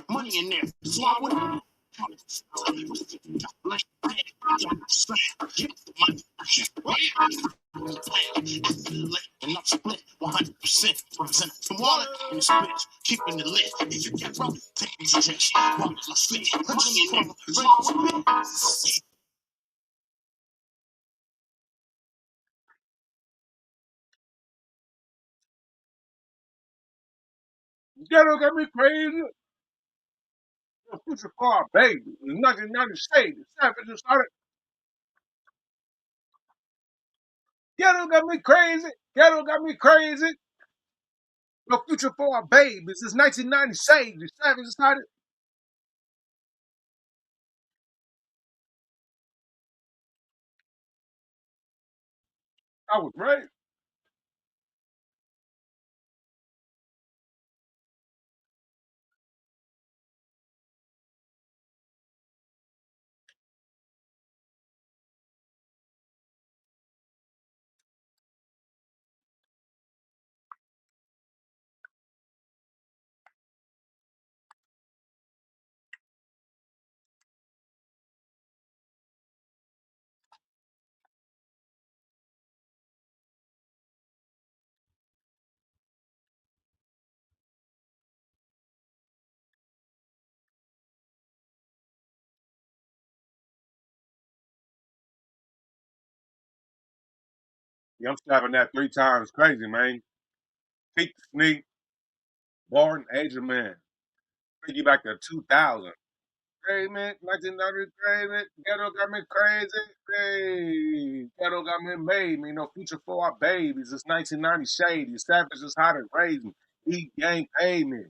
money in there. So I would and not split 100%. Represent the water in this bitch, keeping it lit. If you get broke, take me to church. Money in there. Ghetto got me crazy. The future for our baby. There's nothing to say. The savages started. Ghetto got me crazy. Ghetto got me crazy. The future for our babies. It's 1996. The savages started. I was right. Yeah, I'm slapping that 3 times crazy, man. Pete Sneak, Barton, Asian Man. Take you back to 2000. Hey, man, 1990 crazy. Ghetto got me crazy. Hey, ghetto got me made me. No future for our babies. It's 1990 shady. Savages how to raise me. Eat gang pay me.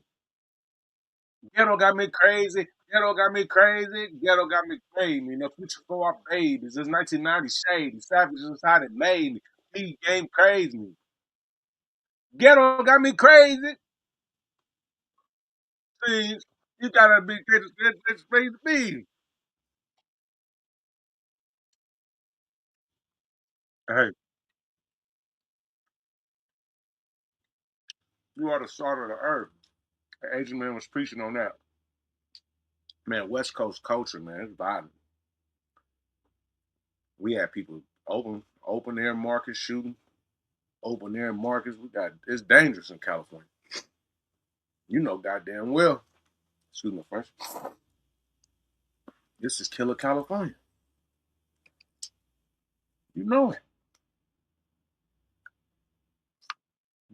Ghetto got me crazy. Ghetto got me crazy. Ghetto got me crazy. No future for our babies. It's 1990 shady. Savages how they made me. Eat gang crazy. Ghetto got me crazy. See, you gotta be it's crazy to me. Hey, you are the salt of the earth. The Asian man was preaching on that. Man, West Coast culture, man, it's violent. We had people open air markets shooting, open air markets. We got it's dangerous in California. You know goddamn well. Excuse my French. This is killer California. You know it.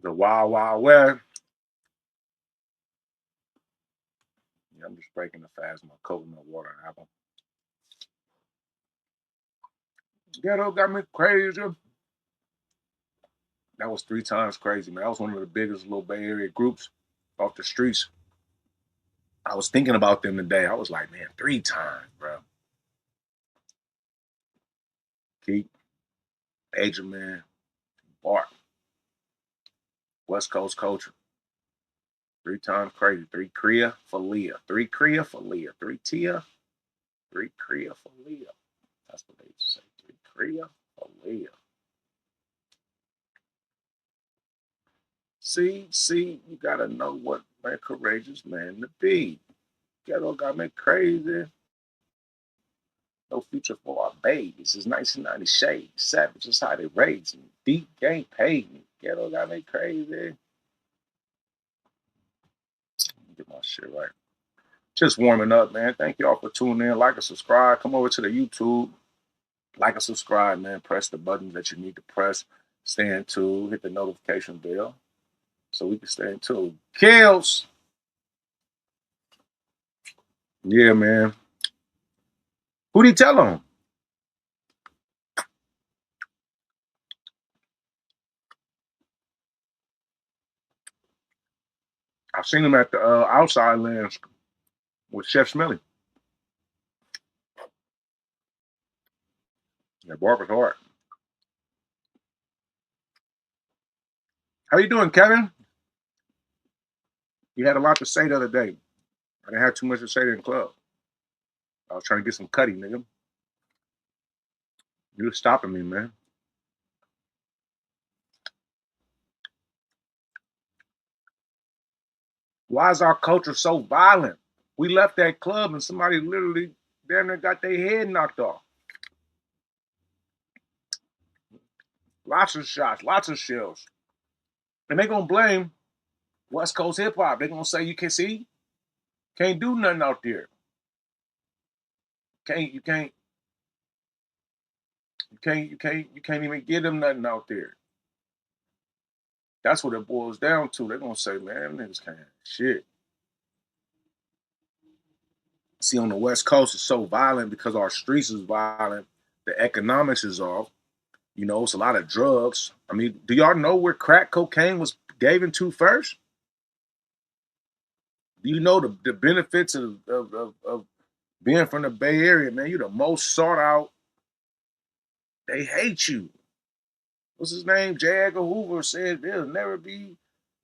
The wild, wild west. Yeah, I'm just breaking the fast my coconut water and apple. Ghetto got me crazy. That was 3 times crazy, man. That was one of the biggest little Bay Area groups off the streets. I was thinking about them today. I was like, man, 3 times, bro. Keep, Agent Man, Bart, West Coast culture. 3 times crazy. 3 Kriya for Leah. 3 Kriya for Leah. 3 Tia. 3 Kriya for Leah. That's what they say. 3 Kriya for Leah. See, you gotta know what man courageous man to be. Ghetto got me crazy. No future for our babies. It's 1990 shade. Savages how they raised me. Deep game paid me. Ghetto got me crazy. Get my shit right. Just warming up, man. Thank y'all for tuning in. Like and subscribe. Come over to the YouTube. Like and subscribe, man. Press the buttons that you need to press. Stay in tune. Hit the notification bell so we can stay in tune. Kills. Yeah, man. Who'd he tell on? I've seen him at the outside lands with Chef Smelly. Yeah, Barber's Heart. How you doing, Kevin? You had a lot to say the other day. I didn't have too much to say in the club. I was trying to get some cutty, nigga. You were stopping me, man. Why is our culture so violent? We left that club and somebody literally damn near got their head knocked off. Lots of shots, lots of shells. And they gonna blame West Coast hip hop. They gonna say you can see, can't do nothing out there. You can't even get them nothing out there. That's what it boils down to. They're gonna say, man, niggas can't shit. See, on the West Coast, it's so violent because our streets is violent. The economics is off. You know, it's a lot of drugs. I mean, do y'all know where crack cocaine was given to first? Do you know the benefits of being from the Bay Area, man? You're the most sought out. They hate you. What's his name? J. Edgar Hoover said there'll never be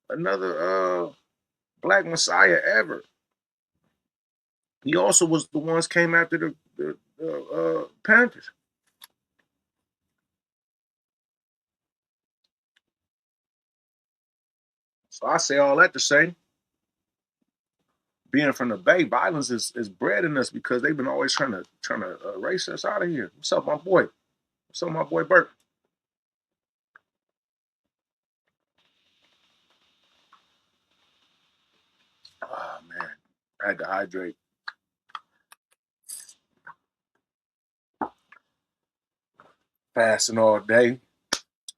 another black messiah ever. He also was the ones came after the Panthers. So I say all that to say, being from the Bay, violence is bred in us because they've been always trying to erase us out of here. What's up, my boy? What's up, my boy Burke? Oh man, I had to hydrate. Fasting all day.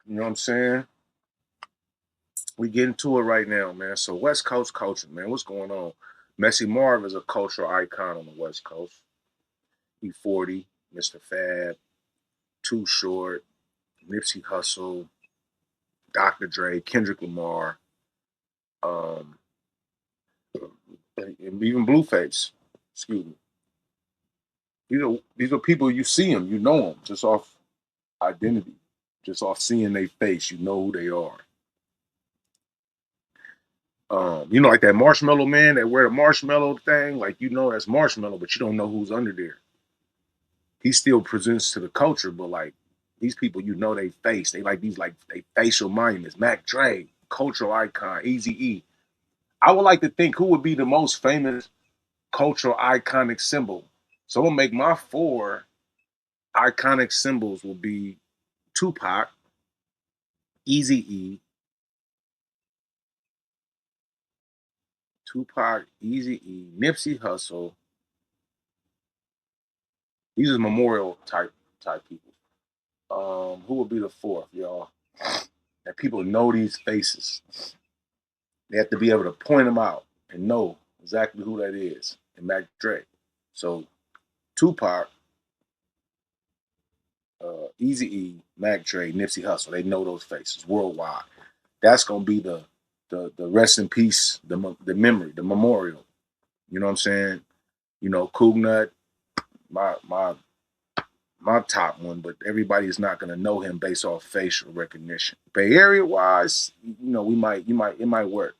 You know what I'm saying? We get into it right now, man. So West Coast culture, man. What's going on? Messy Marv is a cultural icon on the West Coast. E40, Mr. Fab, Too Short, Nipsey Hussle, Dr. Dre, Kendrick Lamar, um, and even Blueface. Excuse me. These are people you see them, you know them just off identity, just off seeing their face. You know who they are. You know, like that Marshmallow Man that wear the marshmallow thing, like you know that's marshmallow, but you don't know who's under there. He still presents to the culture, but like these people, you know, they face, they like these like they facial monuments. Mac Dre, cultural icon, Easy E. I would like to think who would be the most famous cultural iconic symbol. So I'm gonna make my four iconic symbols will be Tupac, Easy E, Tupac, Easy E, Nipsey Hussle. These are memorial type people. Who would be the fourth, y'all? That people know these faces. They have to be able to point them out and know exactly who that is. And Mac Dre. So Tupac, Easy E, Mac Dre, Nipsey Hussle. They know those faces worldwide. That's gonna be the rest in peace, the memory, the memorial. You know what I'm saying? You know, Coog Nut, my top one, but everybody is not gonna know him based off facial recognition. Bay Area wise, you know, it might work.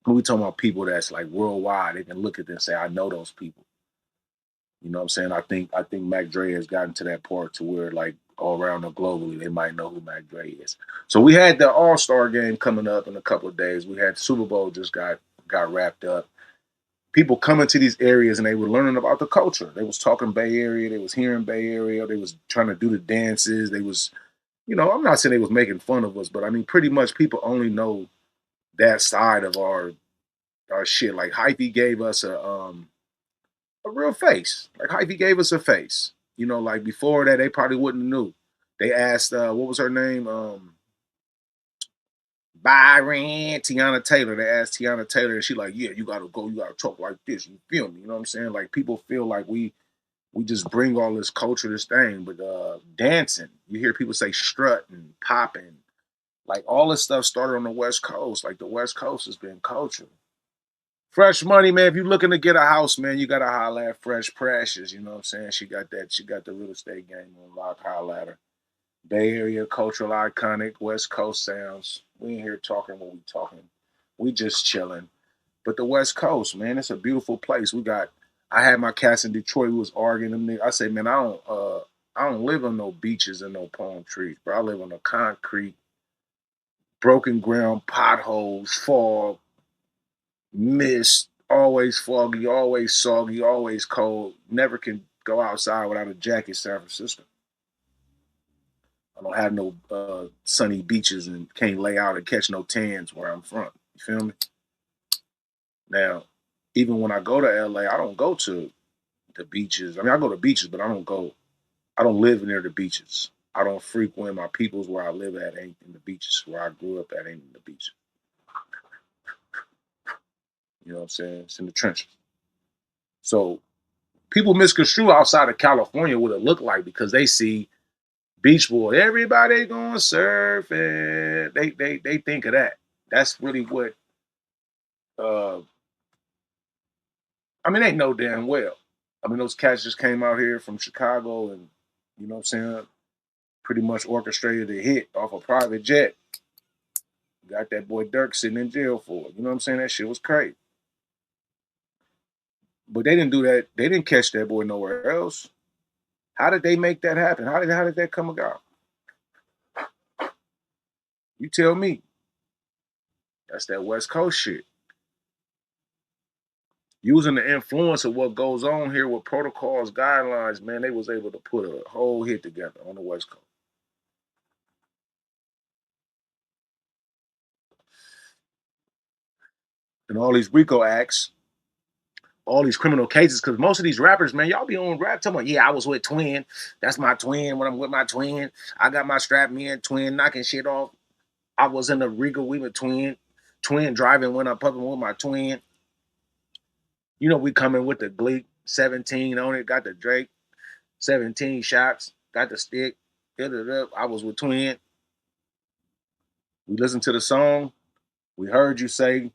When we talking about people that's like worldwide, they can look at them and say, I know those people. You know what I'm saying? I think Mac Dre has gotten to that part to where like all around the globally they might know who Mac Dre is. So we had the All-Star game coming up in a couple of days. We had Super Bowl just got wrapped up. People coming to these areas and they were learning about the culture. They was talking Bay Area, they was hearing Bay Area, they was trying to do the dances. They was, you know, I'm not saying they was making fun of us, but I mean pretty much people only know that side of our shit. Like Hyphy gave us a real face. Like Hyphy gave us a face. You know, like before that, they probably wouldn't have knew. They asked, what was her name? Byron, Tiana Taylor. They asked Tiana Taylor, and she like, yeah, you gotta go, you gotta talk like this. You feel me? You know what I'm saying? Like people feel like we just bring all this culture, this thing, but dancing. You hear people say strut and popping. Like all this stuff started on the West Coast. Like the West Coast has been culture. Fresh Money, man. If you're looking to get a house, man, you gotta holler at Fresh Precious. You know what I'm saying? She got that. She got the real estate game on lock. Holler at her. Bay Area cultural iconic, West Coast sounds. We ain't here talking what we talking. We just chilling. But the West Coast, man, it's a beautiful place. We got. I had my cats in Detroit. We was arguing them. I say, man, I don't live on no beaches and no palm trees, bro. I live on a concrete, broken ground, potholes, fog, mist, always foggy, always soggy, always cold. Never can go outside without a jacket, San Francisco. I don't have no sunny beaches and can't lay out and catch no tans where I'm from. You feel me? Now, even when I go to LA, I don't go to the beaches. I mean, I go to beaches, but I don't go. I don't live near the beaches. I don't frequent my peoples where I live at ain't in the beaches. Where I grew up at ain't in the beaches. You know what I'm saying? It's in the trenches. So people misconstrue outside of California what it look like because they see Beach Boy, everybody going surf, and they think of that. That's really what. Uh, I mean, they know damn well. I mean, those cats just came out here from Chicago, and you know what I'm saying. Pretty much orchestrated a hit off a private jet. Got that boy Dirk sitting in jail for it. You know what I'm saying? That shit was crazy. But they didn't do that. They didn't catch that boy nowhere else. How did they make that happen? How did that come about? You tell me. That's that West Coast shit. Using the influence of what goes on here with protocols, guidelines, man, they was able to put a whole hit together on the West Coast. And all these RICO acts, all these criminal cases, because most of these rappers, man, y'all be on rap talking about, yeah, I was with Twin. That's my twin. When I'm with my twin, I got my strap me twin knocking shit off. I was in the RICO, we were twin. Twin driving when I'm pumping with my twin. You know, we coming with the Gleek 17 on it, got the Drake 17 shots, got the stick, hit it up. I was with Twin. We listened to the song. We heard you say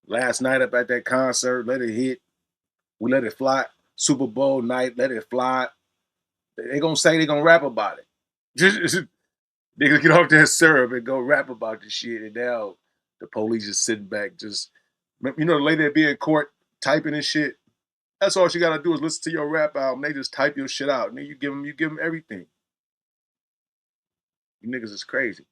last night up at that concert, let it hit. We let it fly. Super Bowl night, let it fly. They gonna say they gonna rap about it. They gonna get off that syrup and go rap about this shit. And now the police just sitting back, just you know, the lady that be in court typing and shit. That's all she gotta do is listen to your rap album. They just type your shit out, and then you give them everything. You niggas is crazy.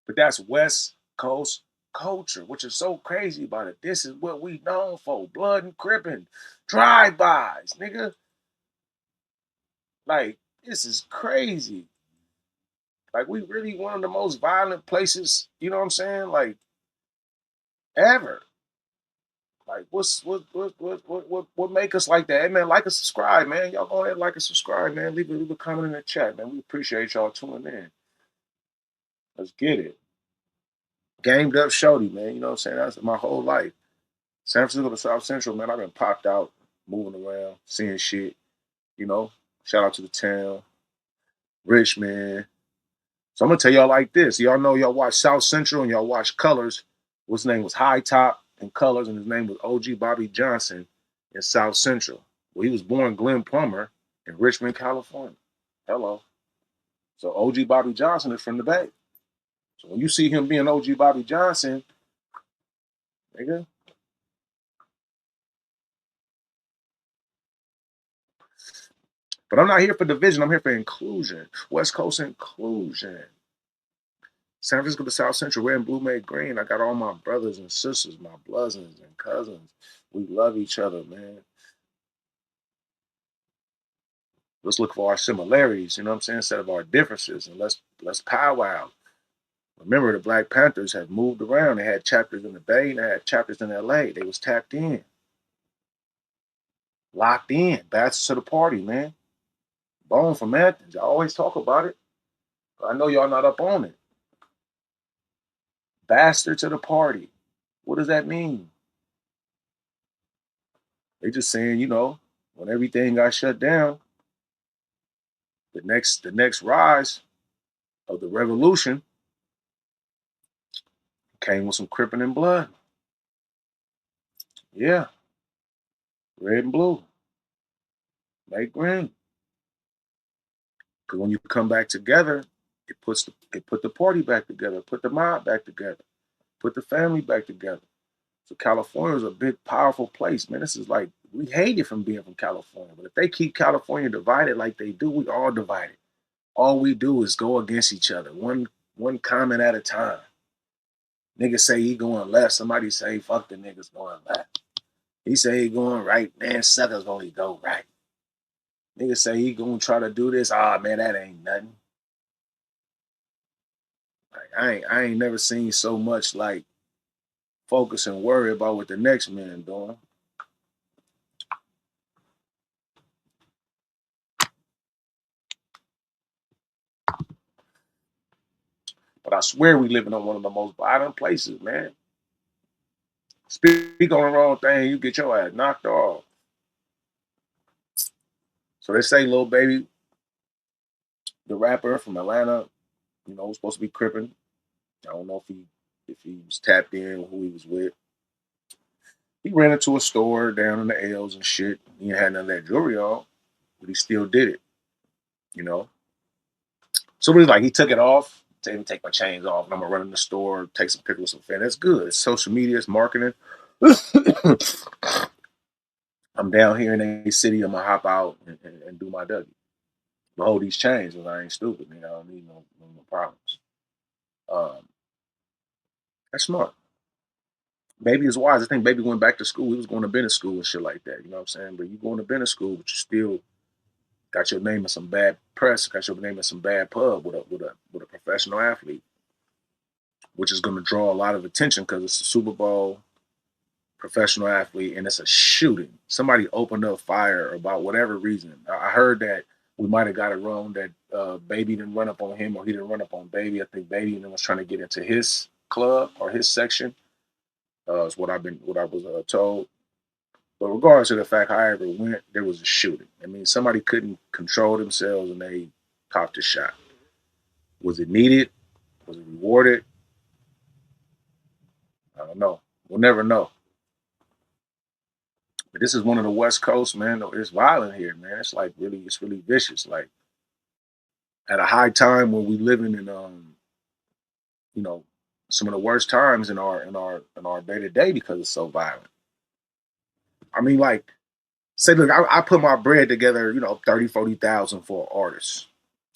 But that's West Coast culture, which is so crazy about it. This is what we known for. Blood and cripping, drive-bys, nigga. Like, this is crazy. Like, we really one of the most violent places, you know what I'm saying? Like, ever. Like, what make us like that? Hey, man, like and subscribe, man. Y'all go ahead, like and subscribe, man. Leave a comment in the chat, man. We appreciate y'all tuning in. Let's get it. Gamed up shorty, man. You know what I'm saying? That's my whole life. San Francisco to South Central, man. I've been popped out, moving around, seeing shit. You know, shout out to the town, rich man. So I'm gonna tell y'all like this. Y'all know y'all watch South Central and y'all watch Colors. His name was High Top in Colors, and his name was OG Bobby Johnson in South Central. Well, he was born Glenn Plummer in Richmond, California. Hello. So OG Bobby Johnson is from the Bay. So when you see him being OG Bobby Johnson, nigga. But I'm not here for division. I'm here for inclusion. West Coast inclusion. San Francisco to South Central, red and blue made green. I got all my brothers and sisters, my bloodins and cousins. We love each other, man. Let's look for our similarities, you know what I'm saying, instead of our differences, and let's powwow. Remember, the Black Panthers have moved around. They had chapters in the Bay, and they had chapters in LA. They was tapped in, locked in, bastards to the party, man. Bone from Athens. I always talk about it. I know y'all not up on it. Bastard to the party. What does that mean? They just saying, you know, when everything got shut down, the next rise of the revolution came with some cripping and blood. Yeah. Red and blue. Make green. Because when you come back together, it put the party back together, put the mob back together, put the family back together. So California is a big, powerful place, man. This is like, we hate it from being from California. But if they keep California divided like they do, we all divided. All we do is go against each other. One one comment at a time. Niggas say he going left. Somebody say fuck the niggas going left. He say he going right. Man, suckers only go right. Niggas say he gonna try to do this. Ah, man, that ain't nothing. Like, I ain't never seen so much like focus and worry about what the next man doing. But I swear we living in one of the most violent places, man. Speak on the wrong thing, you get your ass knocked off. So they say Lil Baby, the rapper from Atlanta, was supposed to be crippin'. I don't know if he was tapped in, who he was with. He ran into a store down in the L's and shit. He ain't had none of that jewelry on, but he still did it, you know. So it was like he took it off. Let me take my chains off, and I'm gonna run in the store, take some pictures with some fans. That's good. It's social media, it's marketing. I'm down here in a city. I'm gonna hop out and do my W. But hold these chains, because I ain't stupid. I don't need no problems. Um, that's smart. Baby is wise. I think Baby went back to school. He was going to business school and shit like that. You know what I'm saying? But you going to business school, but you still got your name in some bad press, got your name in some bad pub with a professional athlete, which is going to draw a lot of attention because it's a Super Bowl, professional athlete, and it's a shooting. Somebody opened up fire about whatever reason. I heard that we might have got it wrong that Baby didn't run up on him or he didn't run up on Baby. I think Baby was trying to get into his club or his section. Is what I was told. But regardless of the fact, however it went, there was a shooting. I mean, somebody couldn't control themselves and they popped a shot. Was it needed? Was it rewarded? I don't know. We'll never know. But this is one of the West Coast, man. It's violent here, man. It's really vicious. Like at a high time when we living in, you know, some of the worst times in our day to day because it's so violent. I mean, like, say, look, I put my bread together, 30, 40,000 for an artist.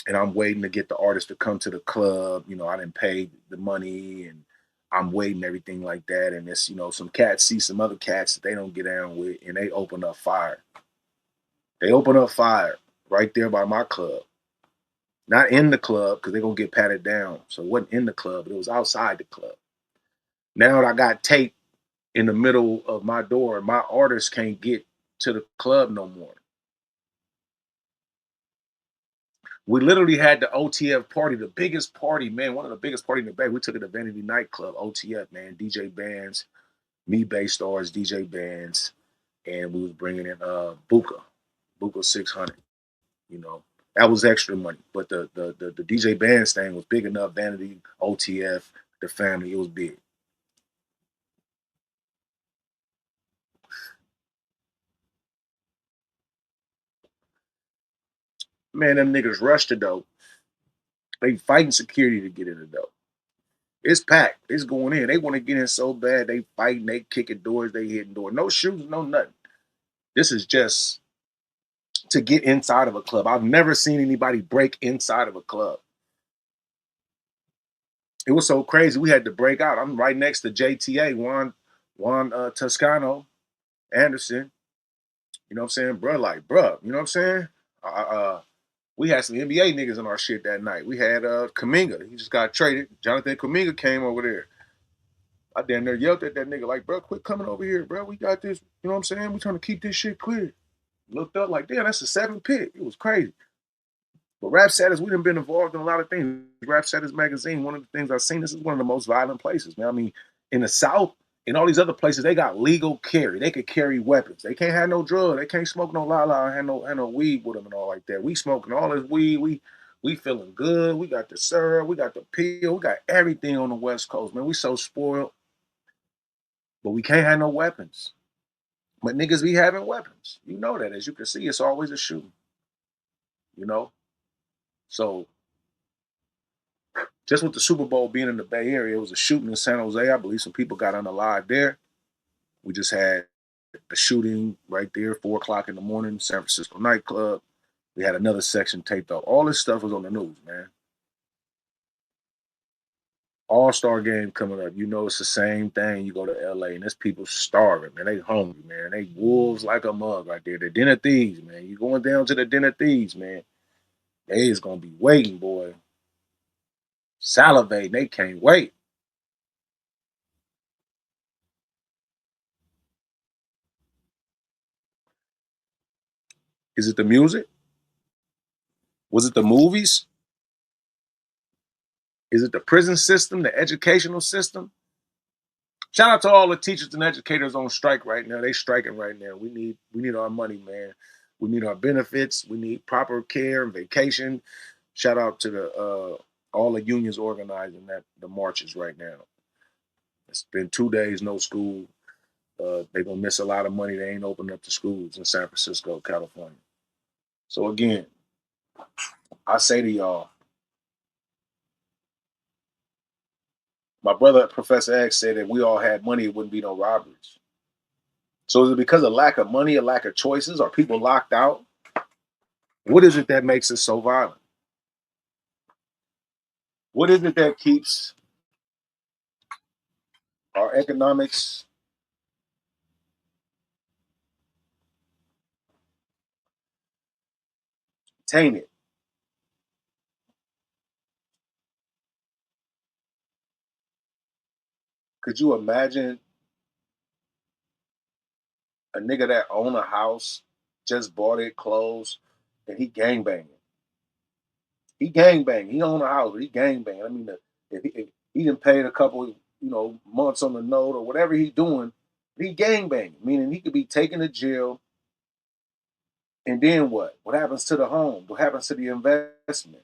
And I'm waiting to get the artist to come to the club. I didn't pay the money and I'm waiting, everything like that. And it's, some cats see some other cats that they don't get down with and they open up fire. They open up fire right there by my club. Not in the club because they're going to get patted down. So it wasn't in the club, but it was outside the club. Now that I got tape in the middle of my door, my artist can't get to the club no more. We literally had the OTF party, the biggest party, man, one of the biggest party in the Bay. We took it to Vanity Nightclub, OTF, man, DJ bands, me, Bay Stars, DJ bands, and we was bringing in Buka 600. That was extra money, but the DJ bands thing was big enough. Vanity, OTF, the family, it was big. Man, them niggas rushed the dope. They fighting security to get in the dope. It's packed. It's going in. They want to get in so bad. They fighting. They kicking doors. They hitting doors. No shoes. No nothing. This is just to get inside of a club. I've never seen anybody break inside of a club. It was so crazy. We had to break out. I'm right next to JTA, Juan Toscano Anderson. You know what I'm saying? Bruh. You know what I'm saying? We had some NBA niggas in our shit that night. We had Kuminga. He just got traded. Jonathan Kuminga came over there. I damn near yelled at that nigga like, bro, quit coming over here, bro. We got this. You know what I'm saying? We trying to keep this shit clear. Looked up like, damn, that's a 7 pick. It was crazy. But Rap Status, we done been involved in a lot of things. Rap Status magazine, one of the things I've seen, this is one of the most violent places, man. I mean, in the South, in all these other places, they got legal carry. They could carry weapons. They can't have no drug. They can't smoke no la and have no weed with them and all like that. We smoking all this weed. We feeling good. We got the syrup. We got the pill. We got everything on the West Coast, man. We so spoiled. But we can't have no weapons. But niggas be having weapons. You know that. As you can see, it's always a shooting. So just with the Super Bowl being in the Bay Area, it was a shooting in San Jose. I believe some people got unalive there. We just had a shooting right there, 4 o'clock in the morning, San Francisco nightclub. We had another section taped up. All this stuff was on the news, man. All-Star game coming up. You know it's the same thing. You go to LA and there's people starving, man. They hungry, man. They wolves like a mug right there. The Den of Thieves, man. You going down to the Den of Thieves, man. They is gonna be waiting, boy. Salivating. They can't wait. Is it the music? Was it the movies? Is it the prison system, the educational system? Shout out to all the teachers and educators on strike right now. They striking right now. We need our money, man. We need our benefits. We need proper care and vacation. Shout out to the all the unions organizing that the marches right now. It's been 2 days, no school. They're gonna miss a lot of money. They ain't opening up the schools in San Francisco, California. So again, I say to y'all, my brother Professor X said that we all had money, it wouldn't be no robberies. So is it because of lack of money, a lack of choices? Are people locked out? What is it that makes us so violent? What is it that keeps our economics tainted? Could you imagine a nigga that own a house, just bought it, closed, and he gangbanging? He gangbanging. He own a house, but he gangbanging. I mean, if he done paid a couple, months on the note or whatever he doing, he gangbanging. Meaning he could be taken to jail, and then what? What happens to the home? What happens to the investment?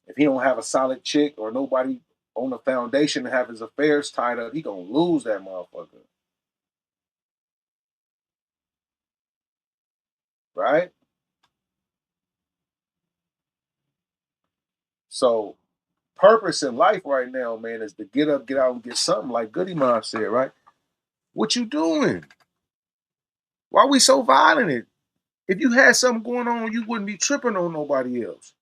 If he don't have a solid chick or nobody on the foundation to have his affairs tied up, he gonna lose that motherfucker, right? So purpose in life right now, man, is to get up, get out, and get something. Like Goody Mob said, right? What you doing? Why we so violent? If you had something going on, you wouldn't be tripping on nobody else.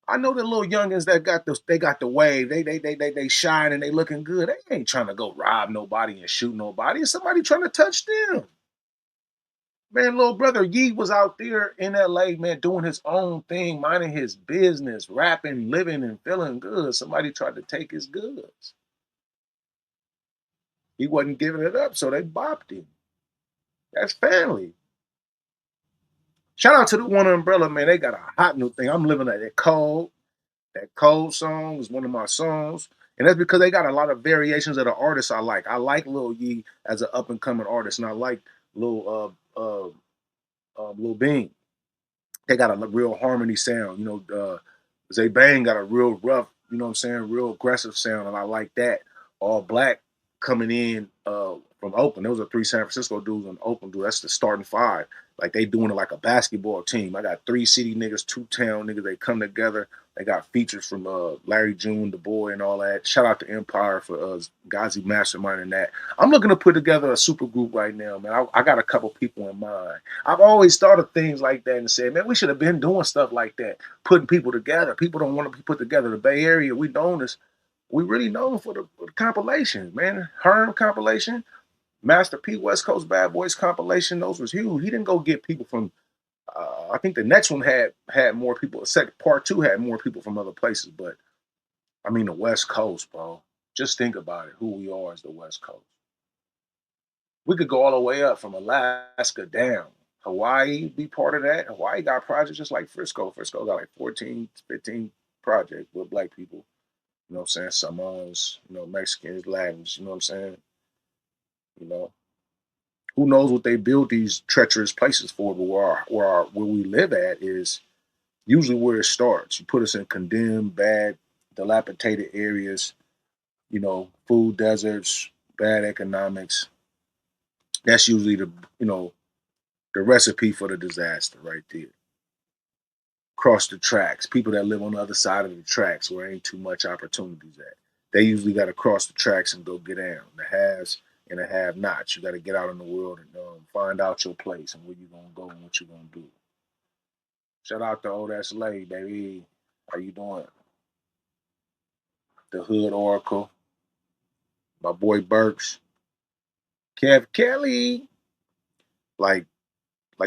I know the little youngins that got the wave. They shine and they looking good. They ain't trying to go rob nobody and shoot nobody. It's somebody trying to touch them. Man, little brother Yee was out there in LA, man, doing his own thing, minding his business, rapping, living, and feeling good. Somebody tried to take his goods. He wasn't giving it up, so they bopped him. That's family. Shout out to the One Umbrella, man. They got a hot new thing. I'm living at that cold. That cold song is one of my songs. And that's because they got a lot of variations of the artists I like. I like Lil Yee as an up and coming artist, and I like Lil Bean. They got a real harmony sound. Zay Bang got a real rough, what I'm saying, real aggressive sound, and I like that. All black coming in from Oakland. Those are three San Francisco dudes on Oakland dude. That's the starting five. Like they doing it like a basketball team. I got three city niggas, two town niggas. They come together. They got features from Larry June, the boy, and all that. Shout out to Empire for Ghazi Mastermind and that. I'm looking to put together a super group right now, man. I got a couple people in mind. I've always thought of things like that and said, man, we should have been doing stuff like that, putting people together. People don't want to be put together. The Bay Area, we really known for the compilations, man. Herm compilation, Master P West Coast Bad Boys compilation. Those was huge. He didn't go get people from. I think the next one had more people. Second part two had more people from other places, but I mean the West Coast, bro. Just think about it. Who we are as the West Coast. We could go all the way up from Alaska down. Hawaii be part of that. Hawaii got projects just like Frisco. Frisco got like 14, 15 projects with black people. You know what I'm saying? Samoans, Mexicans, Latins, you know what I'm saying? You know, who knows what they build these treacherous places for, but where we live at is usually where it starts. You put us in condemned, bad, dilapidated areas, food deserts, bad economics. That's usually the recipe for the disaster right there. Cross the tracks. People that live on the other side of the tracks where ain't too much opportunities at. They usually got to cross the tracks and go get down. The haves and the have-nots. You got to get out in the world and find out your place and where you gonna go and what you gonna do. Shout out to Old Ass Lay, baby. How you doing? the Hood Oracle, my boy Burks, Kev Kelly. Like,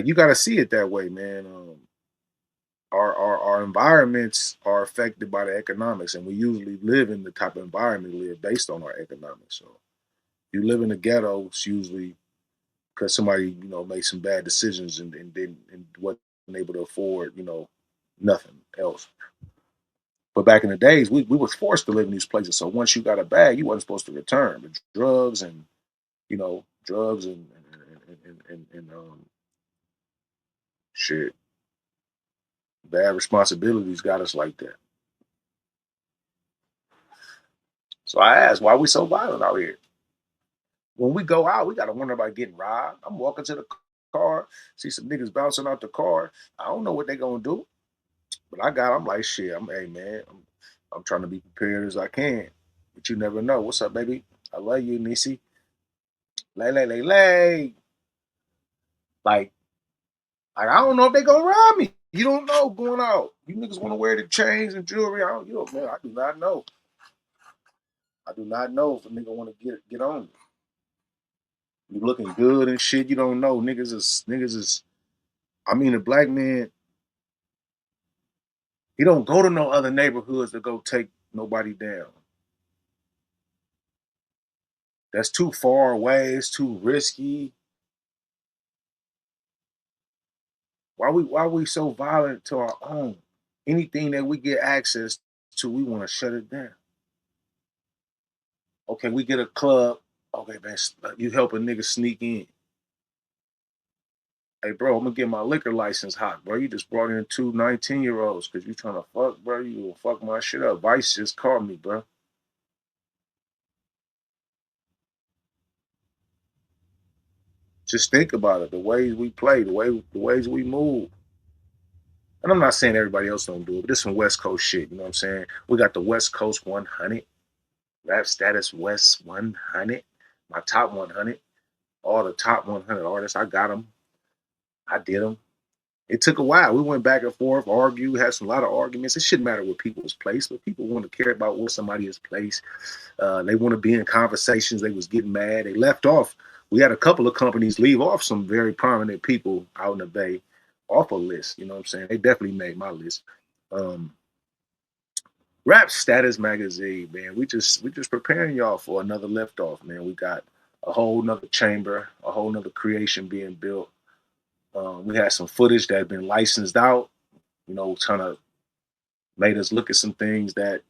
you got to see it that way, man. Our environments are affected by the economics, and we usually live in the type of environment we live based on our economics. So, you live in the ghetto, it's usually because somebody made some bad decisions and didn't and wasn't able to afford nothing else. But back in the days, we was forced to live in these places. So once you got a bag, you wasn't supposed to return. But drugs and drugs and shit, bad responsibilities got us like that. So I asked, why we so violent out here? When we go out, we gotta wonder about getting robbed. I'm walking to the car, see some niggas bouncing out the car. I don't know what they gonna do, but I'm like, shit. Hey man, I'm trying to be prepared as I can, but you never know. What's up, baby? I love you, Nisi. Lay. Like, I don't know if they gonna rob me. You don't know going out. You niggas want to wear the chains and jewelry. Man, I do not know. I do not know if a nigga want to get on me. You looking good and shit. You don't know. Niggas is. I mean, a black man, he don't go to no other neighborhoods to go take nobody down. That's too far away. It's too risky. Why we so violent to our own? Anything that we get access to, we want to shut it down. Okay, we get a club. Okay, man, you help a nigga sneak in. Hey, bro, I'm gonna get my liquor license hot, bro. You just brought in two 19-year-olds because you trying to fuck, bro. You gonna fuck my shit up. Vice just called me, bro. Just think about it. The ways we play, the ways we move. And I'm not saying everybody else don't do it, but this some West Coast shit. You know what I'm saying? We got the West Coast 100, Rap Status West 100, my top 100, all the top 100 artists. I got them. I did them. It took a while. We went back and forth, argued, had some lot of arguments. It shouldn't matter what people's place, but people want to care about what somebody is placed. They want to be in conversations. They was getting mad. They left off. We had a couple of companies leave off some very prominent people out in the Bay off a list. You know what I'm saying? They definitely made my list. Rap Status Magazine, man. We just preparing y'all for another liftoff, man. We got a whole nother chamber, a whole nother creation being built. We had some footage that had been licensed out, trying to made us look at some things that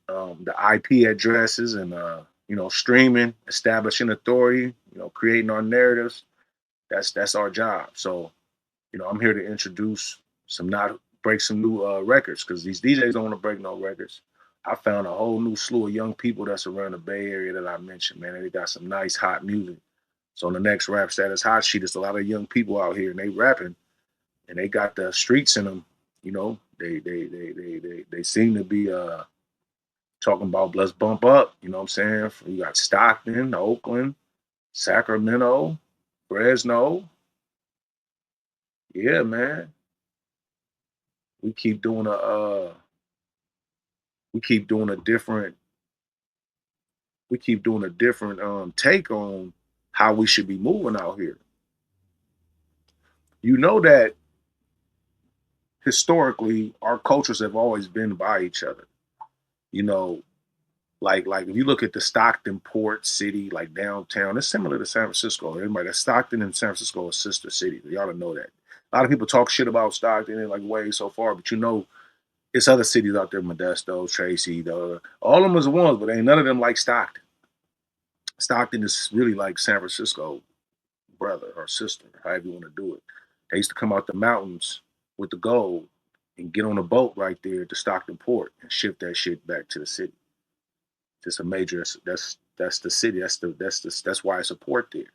the IP addresses and streaming, establishing authority, creating our narratives. That's our job. So, I'm here to introduce break some new records because these DJs don't want to break no records. I found a whole new slew of young people that's around the Bay Area that I mentioned, man. They got some nice hot music. So on the next Rap Status Hot Sheet, there's a lot of young people out here and they rapping and they got the streets in them. They seem to be talking about let's bump up. You know what I'm saying? You got Stockton, Oakland, Sacramento, Fresno. Yeah, man. We keep doing a different take on how we should be moving out here. You know that historically our cultures have always been by each other. Like if you look at the Stockton port city, like downtown, it's similar to San Francisco. Everybody, that Stockton and San Francisco are sister cities. You ought to know that. A lot of people talk shit about Stockton and like way so far, but it's other cities out there, Modesto, Tracy, all of them is the ones, but ain't none of them like Stockton. Stockton is really like San Francisco brother or sister, however you want to do it. They used to come out the mountains with the gold and get on a boat right there at the Stockton port and ship that shit back to the city. Just a major. That's the city. That's why it's a port there.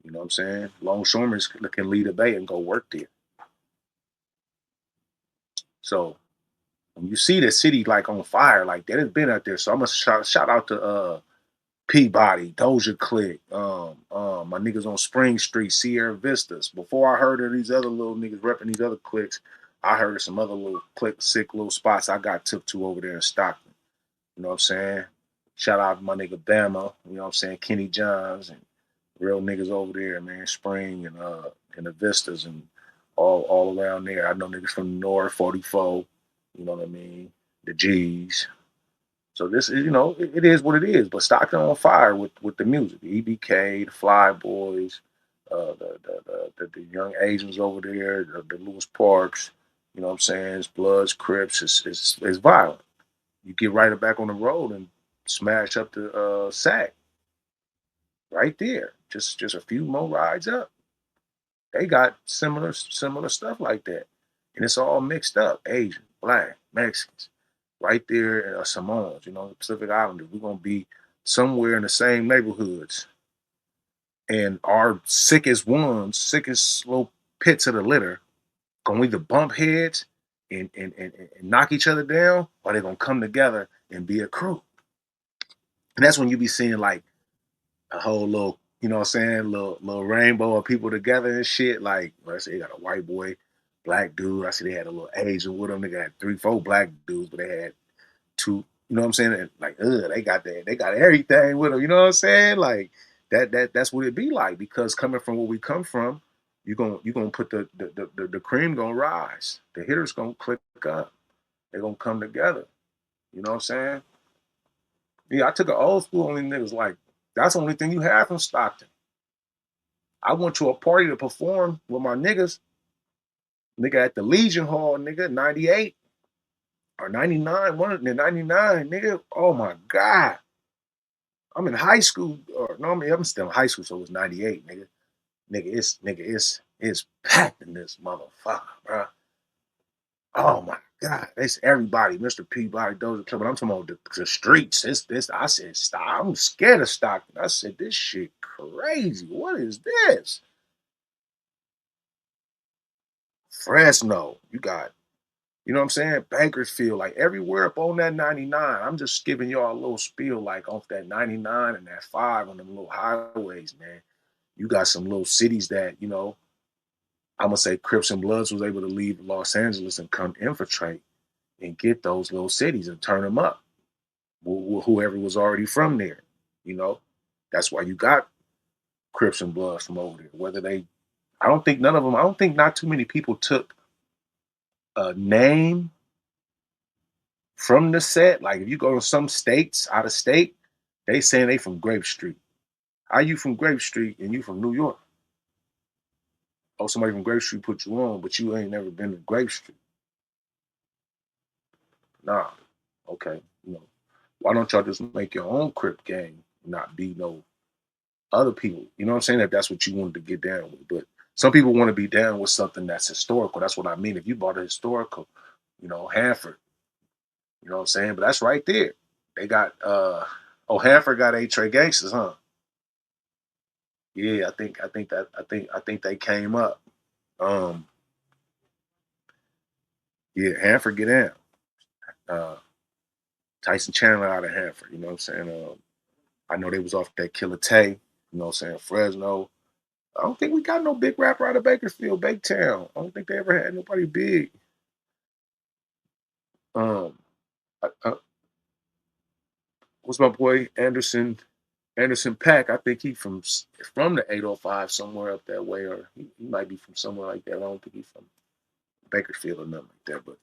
You know what I'm saying? Longshoremen can leave the bay and go work there. So when you see the city like on fire like that, it's been out there. So I'm gonna shout out to Peabody, Doja Click, my niggas on Spring Street, Sierra Vistas. Before I heard of these other little niggas repping these other cliques, I heard of some other little sick little spots I got took to over there in Stockton. You know what I'm saying? Shout out to my nigga Bama, you know what I'm saying? Kenny Johns and real niggas over there, man. Spring and the Vistas and all around there. I know niggas from the North, 44, you know what I mean? The G's. So this is, it is what it is. But Stockton on fire with the music. The EBK, the Fly Boys, the young Asians over there, the Lewis Parks, you know what I'm saying? It's Bloods, Crips, it's violent. You get right back on the road and smash up the sack right there. Just a few more rides up. They got similar stuff like that, and it's all mixed up. Asian, Black, Mexicans, right there in Samoans. You know, the Pacific Islanders. We're gonna be somewhere in the same neighborhoods, and our sickest little pits of the litter, gonna either bump heads and knock each other down, or they're gonna come together and be a crew. And that's when you be seeing like a whole little, you know what I'm saying, little rainbow of people together and shit. Like, let's say you got a white boy, black dude. I see they had a little Asian with them. They got 3, 4 black dudes, but they had 2. You know what I'm saying? And like, they got that. They got everything with them. You know what I'm saying? Like that's what it be like. Because coming from where we come from, you gonna put the cream gonna rise. The hitters gonna click up. They're gonna come together. You know what I'm saying? Yeah, I took an old school on these niggas. Like, that's the only thing you have from Stockton. I went to a party to perform with my niggas. Nigga at the Legion Hall, nigga, 98 or 99, one of the 99, nigga. Oh my God. I'm in high school, or no, I'm still in high school, so it was 98, nigga. It's packed in this motherfucker, bro. Oh my God, it's everybody, Mr. Peabody, Doja Cat, but I'm talking about the streets. This. I said, stop. I'm scared of Stockton. I said, this shit crazy. What is this? Fresno, you got, you know what I'm saying? Bakersfield, like everywhere up on that 99. I'm just giving y'all a little spiel, like off that 99 and that 5 on them little highways, man. You got some little cities that, I'm gonna say Crips and Bloods was able to leave Los Angeles and come infiltrate and get those little cities and turn them up. Whoever was already from there, you know. That's why you got Crips and Bloods from over there. Whether they, I don't think none of them. I don't think not too many people took a name from the set. Like if you go to some states out of state, they saying they from Grape Street. How you from Grape Street and you from New York? Oh, somebody from Grape Street put you on, but you ain't never been to Grape Street. Nah. Okay. Why don't y'all just make your own Crip gang, not be no other people? You know what I'm saying? If that's what you wanted to get down with. But some people want to be down with something that's historical. That's what I mean. If you bought a historical, Hanford, you know what I'm saying? But that's right there. They got Hanford got A-Tray Gangsters, huh? Yeah, I think they came up. Yeah, Hanford get in. Tyson Chandler out of Hanford, you know what I'm saying? I know they was off that Killer Tay, you know what I'm saying? Fresno. I don't think we got no big rapper out of Bakersfield, Baketown. I don't think they ever had nobody big. Um, what's my boy Anderson Paak? I think he from the 805 somewhere up that way, or he might be from somewhere like that. I don't think he's from Bakersfield or nothing like that. But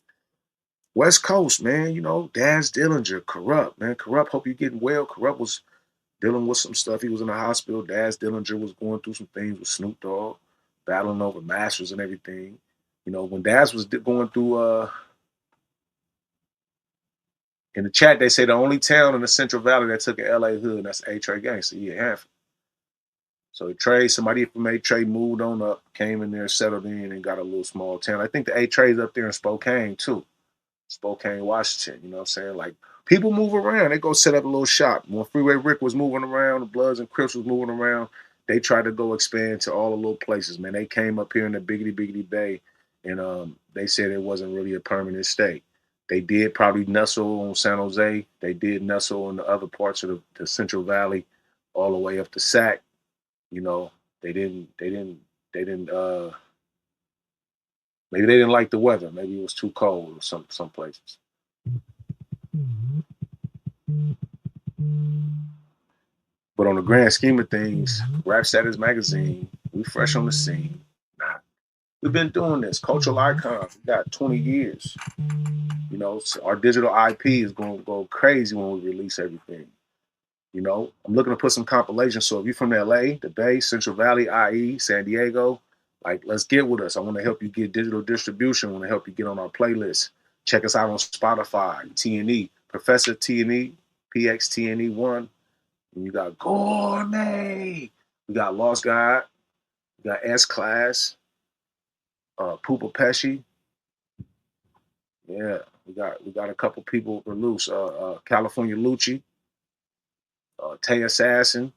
West Coast, man, Daz Dillinger, Corrupt, man. Corrupt, hope you getting well. Corrupt was dealing with some stuff. He was in the hospital. Daz Dillinger was going through some things with Snoop Dogg, battling over masters and everything. When Daz was going through, in the chat, they say the only town in the Central Valley that took an LA hood, and that's A-Tray Gangster. Yeah, Hanford. So somebody from A-Tray moved on up, came in there, settled in, and got a little small town. I think the A-Tray's up there in Spokane, too. Spokane, Washington, you know what I'm saying? Like, people move around. They go set up a little shop. When Freeway Rick was moving around, the Bloods and Crips was moving around, they tried to go expand to all the little places, man. They came up here in the Biggity Bay, and they said it wasn't really a permanent state. They did probably nestle on San Jose. They did nestle in the other parts of the Central Valley, all the way up to Sac. They didn't maybe they didn't like the weather. Maybe it was too cold or some places. But on the grand scheme of things, Rap Status Magazine, we fresh on the scene. Nah, we've been doing this. Cultural icons, we got 20 years. You know, so our digital IP is going to go crazy when we release everything. You know, I'm looking to put some compilations. So if you're from LA, the Bay, Central Valley, IE, San Diego, like, let's get with us. I want to help you get digital distribution. I want to help you get on our playlist. Check us out on Spotify, T&E, Professor T&E, PXTNE1. And you got Gourmet. We got Lost God. We got S Class, Poopa Pesci. Yeah, we got a couple people loose. California Lucci, Tay Assassin.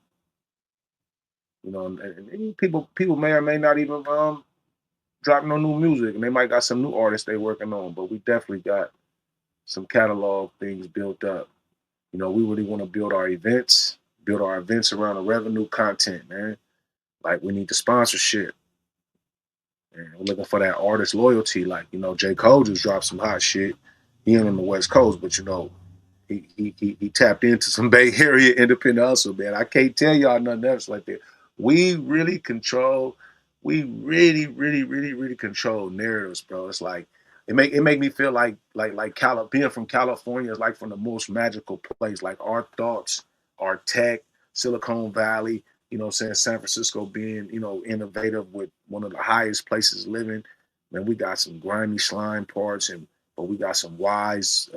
You know, and people may or may not even drop no new music, and they might got some new artists they working on. But we definitely got some catalog things built up. You know, we really want to build our events around the revenue content, man. Like, we need the sponsorship. And we're looking for that artist loyalty. Like, you know, J. Cole just dropped some hot shit. He ain't on the West Coast, but you know, he tapped into some Bay Area independent hustle, man. I can't tell y'all nothing else like that. We really control, we really control narratives, bro. It's like it make me feel like being from California is like from the most magical place. Like, our thoughts, our tech, Silicon Valley, you know what I'm saying, San Francisco being, you know, innovative with one of the highest places living. Man, we got some grimy slime parts, but we got some wise,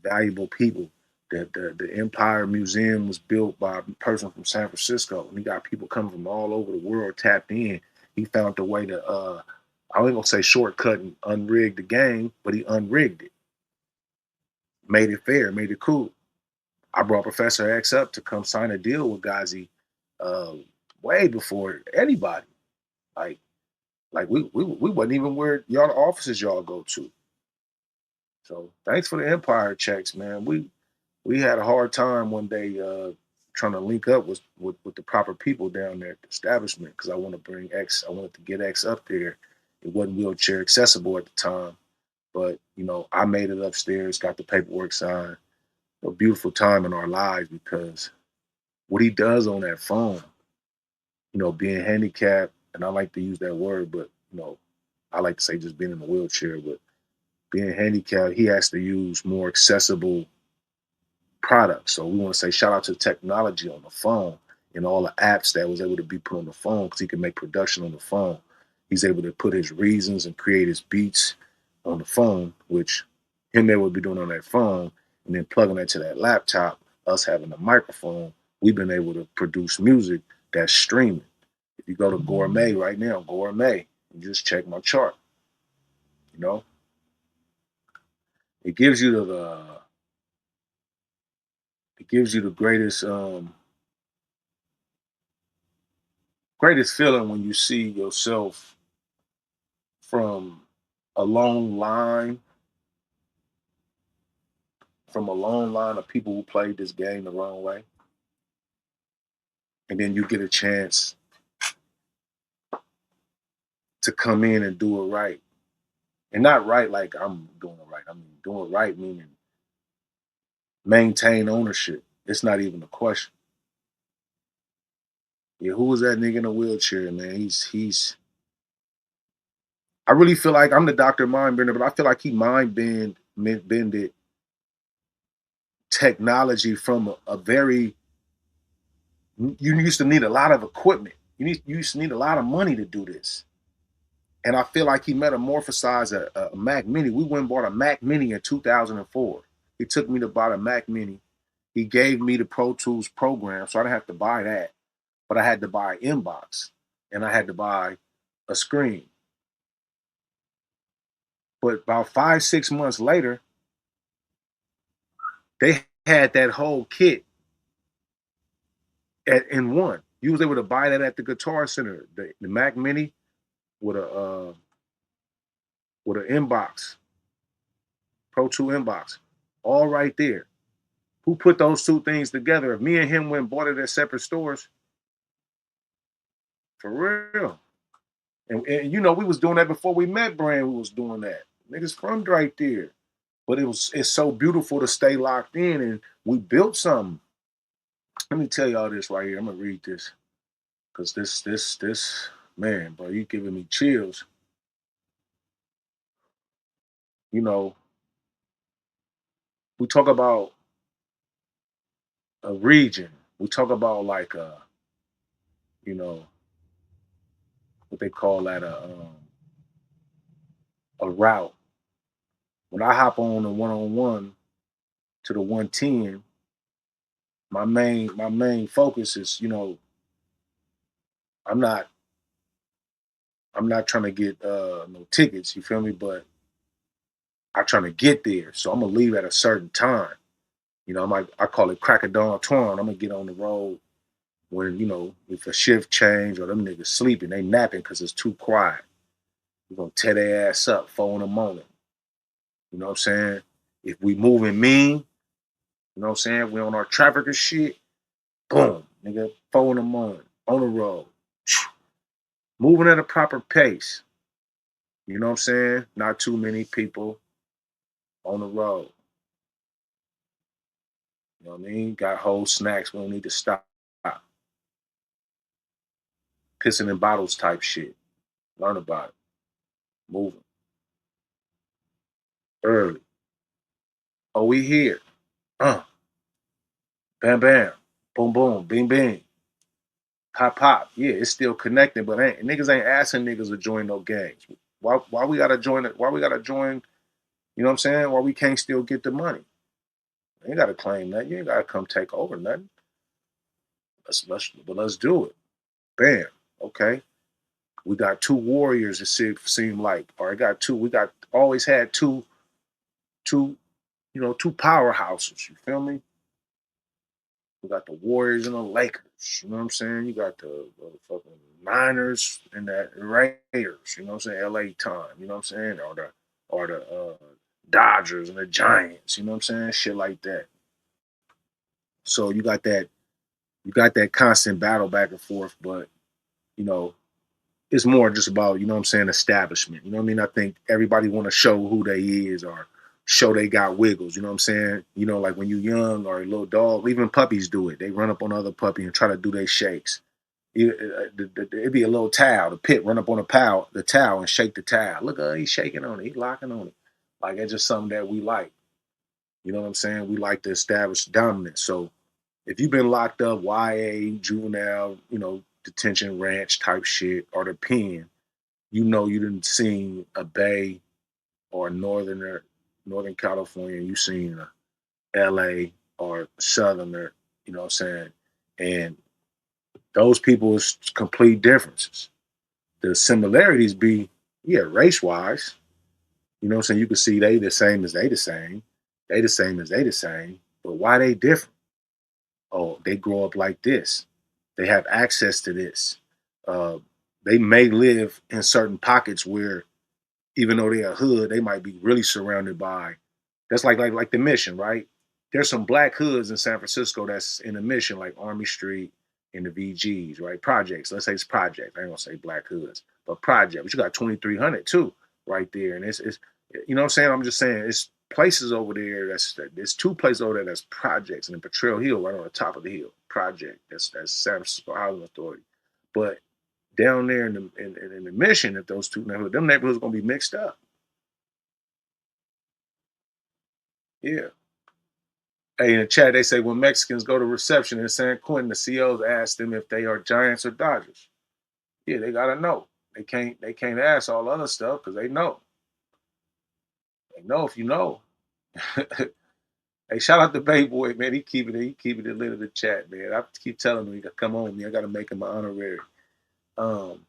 valuable people. The Empire Museum was built by a person from San Francisco, and he got people coming from all over the world tapped in. He found a way to, I ain't gonna say shortcut and unrig the game, but he unrigged it, made it fair, made it cool. I brought Professor X up to come sign a deal with Ghazi uh, way before anybody. Like, we wasn't even where y'all the offices y'all go to. So thanks for the Empire checks, man. We had a hard time one day trying to link up with the proper people down there at the establishment, because I want to bring X. I wanted to get X up there. It wasn't wheelchair accessible at the time, but you know, I made it upstairs, got the paperwork signed. A beautiful time in our lives, because what he does on that phone, you know, being handicapped, and I like to use that word, but you know, I like to say just being in a wheelchair, but being handicapped, he has to use more accessible products. So we want to say shout out to the technology on the phone and all the apps that was able to be put on the phone, because he can make production on the phone. He's able to put his reasons and create his beats on the phone, which him they would be doing on that phone, and then plugging that to that laptop, us having a microphone, we've been able to produce music that's streaming. If you go to Gourmet right now, Gourmet, and just check my chart, you know, it gives you the greatest greatest feeling when you see yourself from a long line of people who played this game the wrong way, and then you get a chance to come in and do it right. And not right like I'm doing it right. I mean, doing it right meaning maintain ownership. It's not even a question. Yeah, who was that nigga in a wheelchair, man? He's I really feel like I'm the Dr. Mindbender, but I feel like he bended technology from a very, you used to need a lot of equipment. You used to need a lot of money to do this. And I feel like he metamorphosized a Mac Mini. We went and bought a Mac Mini in 2004. He took me to buy a Mac Mini. He gave me the Pro Tools program, so I didn't have to buy that. But I had to buy an inbox, and I had to buy a screen. But about 5-6 months later, they had that whole kit in one. You was able to buy that at the Guitar Center, the Mac Mini with an inbox, Pro Tool inbox, all right there. Who put those two things together? If me and him went and bought it at separate stores, for real. And you know, we was doing that before we met Brand. We was doing that. Niggas from right there. But it's so beautiful to stay locked in, and we built something. Let me tell y'all this right here. I'm gonna read this because this man, bro, you giving me chills. You know, we talk about a region. We talk about like you know, what they call that a route. When I hop on the 101 to the 110, my main focus is, I'm not I'm not trying to get no tickets, you feel me? But I'm trying to get there. So I'm gonna leave at a certain time. I call it crack of dawn twirl. I'm gonna get on the road when, if a shift change or them niggas sleeping, they napping because it's too quiet. We're gonna tear their ass up 4 in the morning. You know what I'm saying? If we moving mean, you know what I'm saying? We on our trafficker shit, boom, nigga, 4 in the morning, on the road. Moving at a proper pace. You know what I'm saying? Not too many people on the road. You know what I mean? Got whole snacks. We don't need to stop. Pissing in bottles type shit. Learn about it. Moving early. Oh, we here. Uh, bam, bam. Boom, boom. Bing, bing. Pop, pop. Yeah, it's still connected, but niggas ain't asking niggas to join no gangs. Why we gotta join it? Why we gotta join? You know what I'm saying? Why we can't still get the money? You ain't gotta claim nothing. You ain't gotta come take over nothing. Let's do it. Bam. Okay. We got two warriors. Seem like, or I got two. We got always had two, two powerhouses. You feel me? We got the Warriors and the Lakers. You know what I'm saying? You got the fucking Niners and the Raiders. You know what I'm saying? LA time. You know what I'm saying? Or the Dodgers and the Giants. You know what I'm saying? Shit like that. So you got that constant battle back and forth, but you know, it's more just about, you know what I'm saying, establishment. You know what I mean? I think everybody want to show who they is or show they got wiggles. You know what I'm saying? Like when you young or a little dog, even puppies do it. They run up on other puppy and try to do their shakes. It'd be a little towel. The pit run up on the towel and shake the towel. Look, he's shaking on it. He's locking on it. Like it's just something that we like. You know what I'm saying? We like to establish dominance. So if you've been locked up, YA, juvenile, detention ranch type shit, or the pen, you didn't seen a Bay or a Northern California, you seen a LA or Southerner, you know what I'm saying? And those people is complete differences. The similarities be, yeah, race wise, you know what I'm saying? You can see they the same as they the same. They the same as they the same. But why they different? Oh, they grow up like this. They have access to this. Uh, they may live in certain pockets where, even though they're a hood, they might be really surrounded by. That's like the Mission, right? There's some black hoods in San Francisco that's in the Mission, like Army Street and the VGs, right? Projects. Let's say it's projects. I ain't gonna say black hoods, but project. But you got 2300 too, right there, and it's you know what I'm saying. I'm just saying it's places over there. There's two places over there that's projects, and in Potrero Hill, right on the top of the hill, project. That's San Francisco Housing Authority, but down there in the Mission, if those two neighborhoods, them neighborhoods gonna be mixed up. Yeah. Hey, in the chat, they say when Mexicans go to reception in San Quentin, the COs ask them if they are Giants or Dodgers. Yeah, they gotta know. They can't ask all other stuff because they know. They know if you know. Hey, shout out to Bay Boy, man. He keeping it lit in the chat, man. I keep telling him he gotta come on, man. I gotta make him an honorary. Um,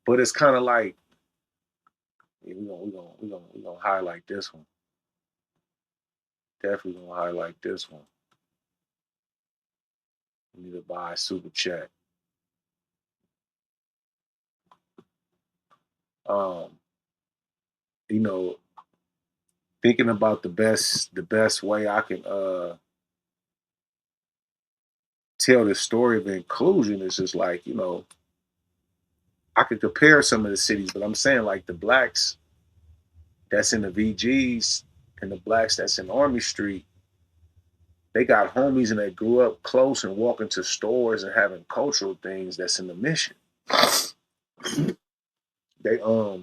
but it's kind of like, yeah, we gonna highlight this one. Definitely gonna highlight this one. We need to buy a super chat. Um, you know, thinking about the best way I can tell this story of inclusion is just like, I could compare some of the cities, but I'm saying like the blacks that's in the VGs and the blacks that's in Army Street, they got homies and they grew up close and walking to stores and having cultural things that's in the mission. They or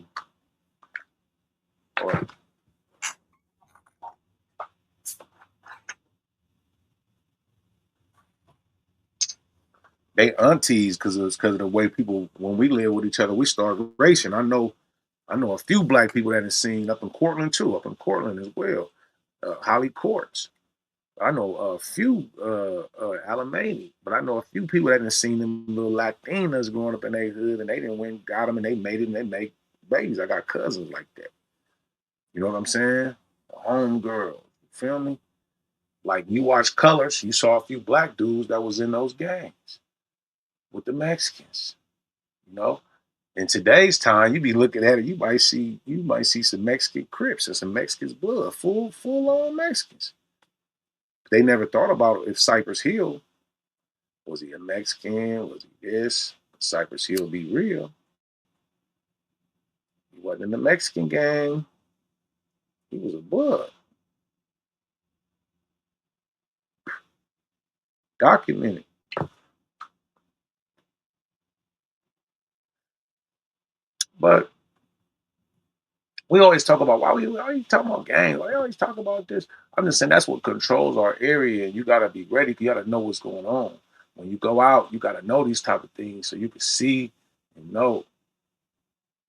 they aunties because of the way people when we live with each other, we start racing. I know a few black people that have seen up in Cortland too, up in Cortland as well. Holly Courts. I know a few Alamany, but I know a few people that have seen them little Latinas growing up in their hood, and they didn't win, got them, and they made it, and they make babies. I got cousins like that. You know what I'm saying? Home girl. You feel me? Like you watch Colors, you saw a few black dudes that was in those gangs with the Mexicans. You know, in today's time, you be looking at it, you might see some Mexican Crips and some Mexicans blood, full on Mexicans. They never thought about if Cypress Hill was he a Mexican, was he this? Cypress Hill be real. He wasn't in the Mexican gang. He was a blood. Documented. But we always talk about why we always talk about gangs. Why we always talk about this? I'm just saying that's what controls our area, and you gotta be ready. You gotta know what's going on. When you go out, you gotta know these type of things so you can see and know.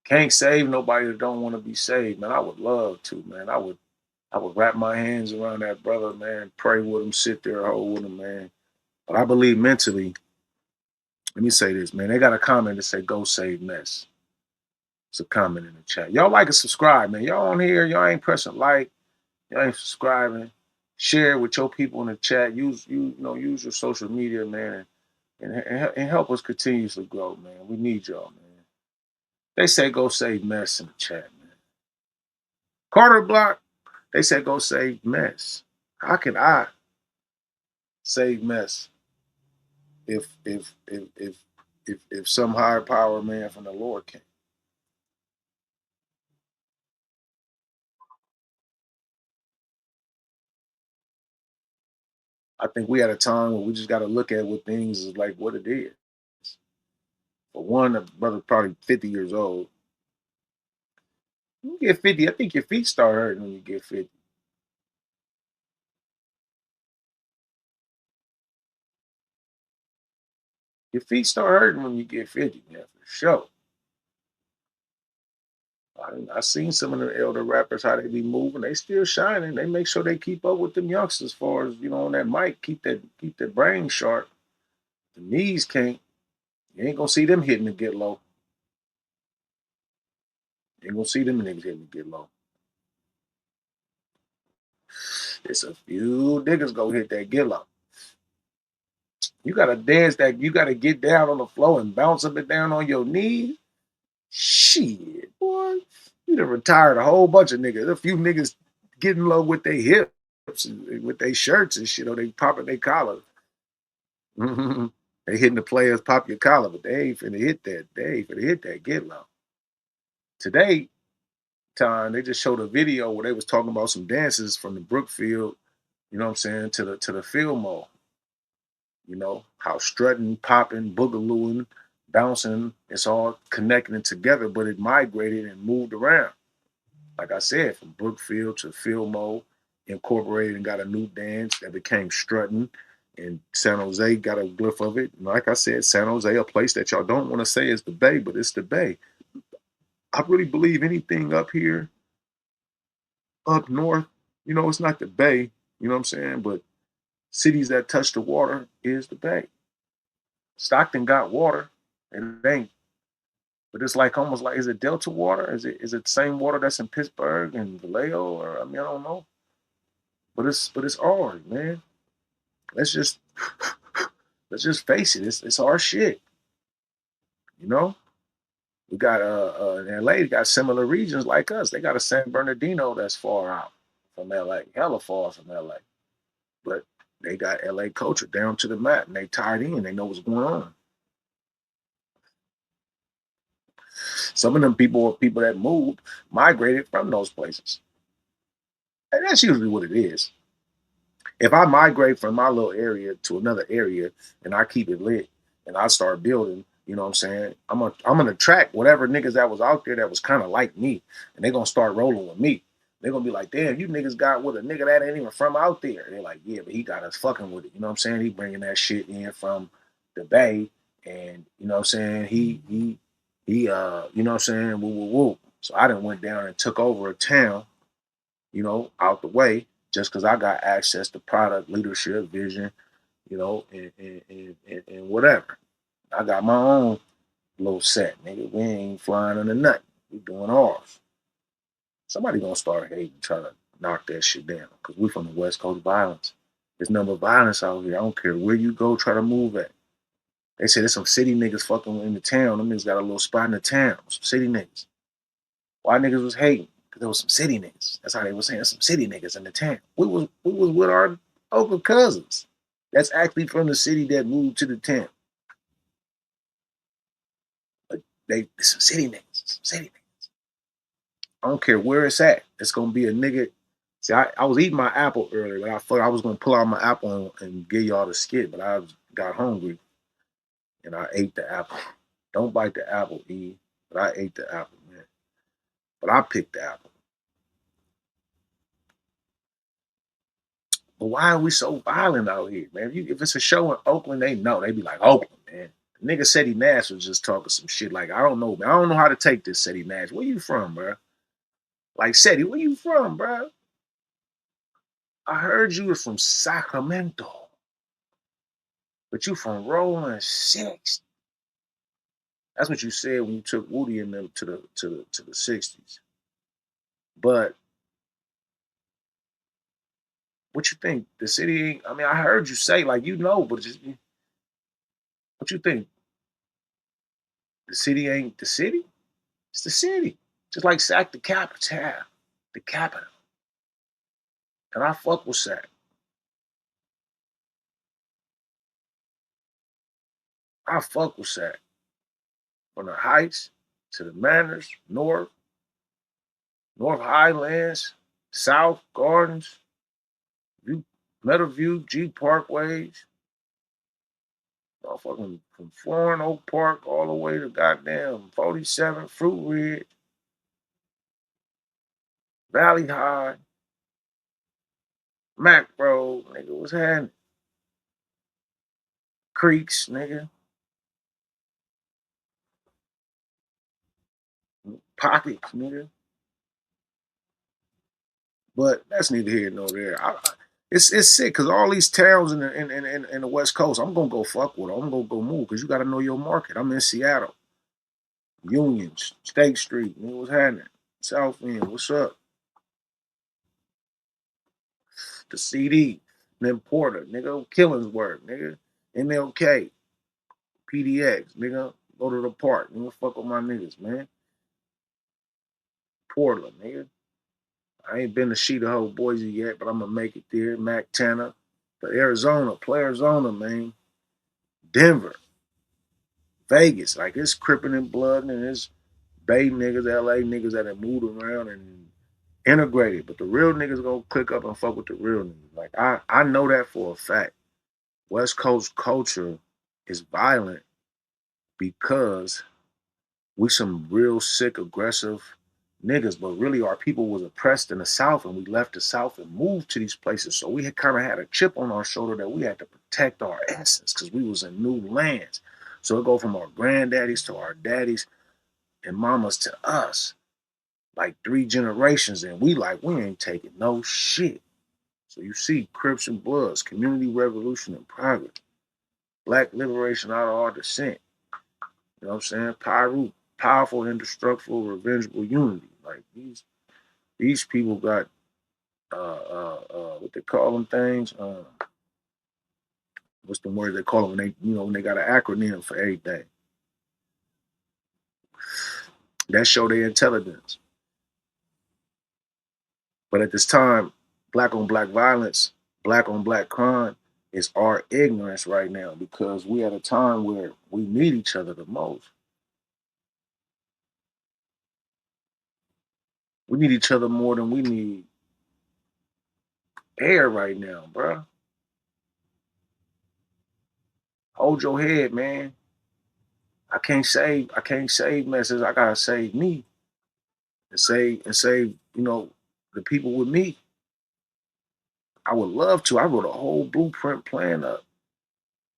Can't save nobody that don't want to be saved, man. I would love to, man. I would wrap my hands around that brother, man. Pray with him, sit there, hold with him, man. But I believe mentally. Let me say this, man. They got a comment that say "Go save Mess." It's a comment in the chat. Y'all like and subscribe, man. Y'all on here, y'all ain't pressing like, y'all ain't subscribing. Share with your people in the chat. Use use your social media, man, and help us continuously grow, man. We need y'all, man. They say go save Mess in the chat, man. Carter Block, they say go save Mess. How can I save Mess if some higher power, man, from the Lord can? I think we at a time where we just got to look at what things is like, what it is. For one, the brother probably 50 years old. You get 50, I think your feet start hurting when you get 50. Your feet start hurting when you get 50, man, for sure. I seen some of the elder rappers how they be moving. They still shining. They make sure they keep up with them youngsters as far as on that mic, keep that brain sharp. The knees can't. You ain't gonna see them hitting to get low. You ain't gonna see them niggas hitting to get low. It's a few niggas go hit that get low. You gotta dance that. You gotta get down on the floor and bounce up and down on your knees. Shit, boy. You done retired a whole bunch of niggas. A few niggas getting low with their hips and with their shirts and shit, or they popping their collar. They hitting the players pop your collar, but they ain't finna hit that. They ain't finna hit that get low. Today, time they just showed a video where they was talking about some dances from the Brookfield, you know what I'm saying, to the field mall. You know, how strutting, popping, boogalooing, bouncing, it's all connecting together, but it migrated and moved around. Like I said, from Brookfield to Fillmore, incorporated and got a new dance that became strutting. And San Jose got a glyph of it. And like I said, San Jose, a place that y'all don't want to say is the Bay, but it's the Bay. I really believe anything up here, up north, it's not the Bay, you know what I'm saying? But cities that touch the water is the Bay. Stockton got water, and it ain't. But it's like almost like, is it Delta water? Is it the same water that's in Pittsburgh and Vallejo? Or I don't know. But it's ours, man. Let's just face it. It's our shit. You know? We got in LA, they got similar regions like us. They got a San Bernardino that's far out from LA, hella far from LA. But they got LA culture down to the mat and they tied in. They know what's going on. Some of them people are people that moved, migrated from those places. And that's usually what it is. If I migrate from my little area to another area and I keep it lit and I start building, you know what I'm saying? I'm gonna attract whatever niggas that was out there that was kind of like me, and they're gonna start rolling with me. They're gonna be like, damn, you niggas got with a nigga that ain't even from out there. They're like, yeah, but he got us fucking with it. You know what I'm saying? He bringing that shit in from the Bay, and you know what I'm saying? You know what I'm saying? Woo woo woo. So I done went down and took over a town, you know, out the way, just because I got access to product, leadership, vision, you know, and whatever. I got my own little set, nigga. We ain't flying on the nut. We doing ours. Somebody gonna start hating, try to knock that shit down, because we from the West Coast violence. There's number of violence out here. I don't care where you go, try to move at. They say there's some city niggas fucking in the town. Them niggas got a little spot in the town. Some city niggas. Why niggas was hating? Because there was some city niggas. That's how they was saying. There's some city niggas in the town. We was with our Oakland cousins. That's actually from the city that moved to the town. But there's some city niggas. Some city niggas. I don't care where it's at. It's gonna be a nigga. See, I was eating my apple earlier, but I thought I was gonna pull out my apple and give y'all the skit, but got hungry and I ate the apple. Don't bite the apple, E. But I ate the apple, man. But I picked the apple. But why are we so violent out here, man? If it's a show in Oakland, they know. They be like, Oakland, man. The nigga Seti Nash was just talking some shit like, I don't know, man. I don't know how to take this, Seti Nash. Where you from, bro? Like, Seti, where you from, bro? I heard you was from Sacramento, but you from Rolling Six. That's what you said when you took Woody and them to the 60s. But what you think? The city ain't, I mean, I heard you say, like, you know, but just what you think? The city ain't the city? It's the city. Just like Sac the capital. The capital. And I fuck with Sac. I fuck with Sac. From the Heights to the Manors, North Highlands, South Gardens, Meadowview, G Parkways, motherfucking from Florin Oak Park all the way to goddamn 47 Fruit Ridge, Valley High, Mac Road, nigga, what's happening? Creeks, nigga, Pockets, nigga. But that's neither here nor there. It's sick because all these towns in the West Coast, I'm gonna go fuck with them. I'm gonna go move because you got to know your market. I'm in Seattle, Union, State Street, nigga, what's happening? South End, what's up? The CD, then Porter, nigga, Killingsworth, nigga, MLK, PDX, nigga, go to the park, nigga, fuck with my niggas, man. Portland, nigga. I ain't been to Sheeta Boise yet, but I'm gonna make it there. Mac Tanner, but Arizona, play Arizona, man. Denver, Vegas, like it's cripping in blood and it's Bay niggas, LA niggas that have moved around and integrated, but the real niggas gonna click up and fuck with the real niggas. Like I know that for a fact. West Coast culture is violent because we some real sick, aggressive niggas, but really our people was oppressed in the South and we left the South and moved to these places. So we had kind of had a chip on our shoulder that we had to protect our essence because we was in new lands. So it go from our granddaddies to our daddies and mamas to us, like 3 generations, and we ain't taking no shit. So you see Crips and Bloods, community revolution in progress, black liberation out of our descent. You know what I'm saying? Powerful, indestructible, revengeful unity. Like these people got what they call them things. What's the word they call them when when they got an acronym for everything. That show their intelligence. But at this time, black on black violence, black on black crime is our ignorance right now because we at a time where we need each other the most. We need each other more than we need air right now, bro. Hold your head, man. I can't save messes. I gotta save me and save, the people with me. I would love to. I wrote a whole blueprint plan up.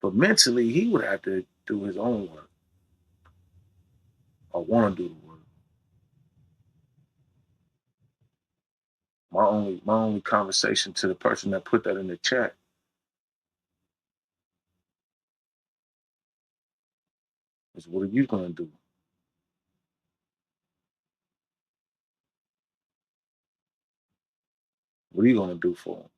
But mentally he would have to do his own work or want to do the work. My only conversation to the person that put that in the chat is, what are you gonna do? What are you gonna do for him?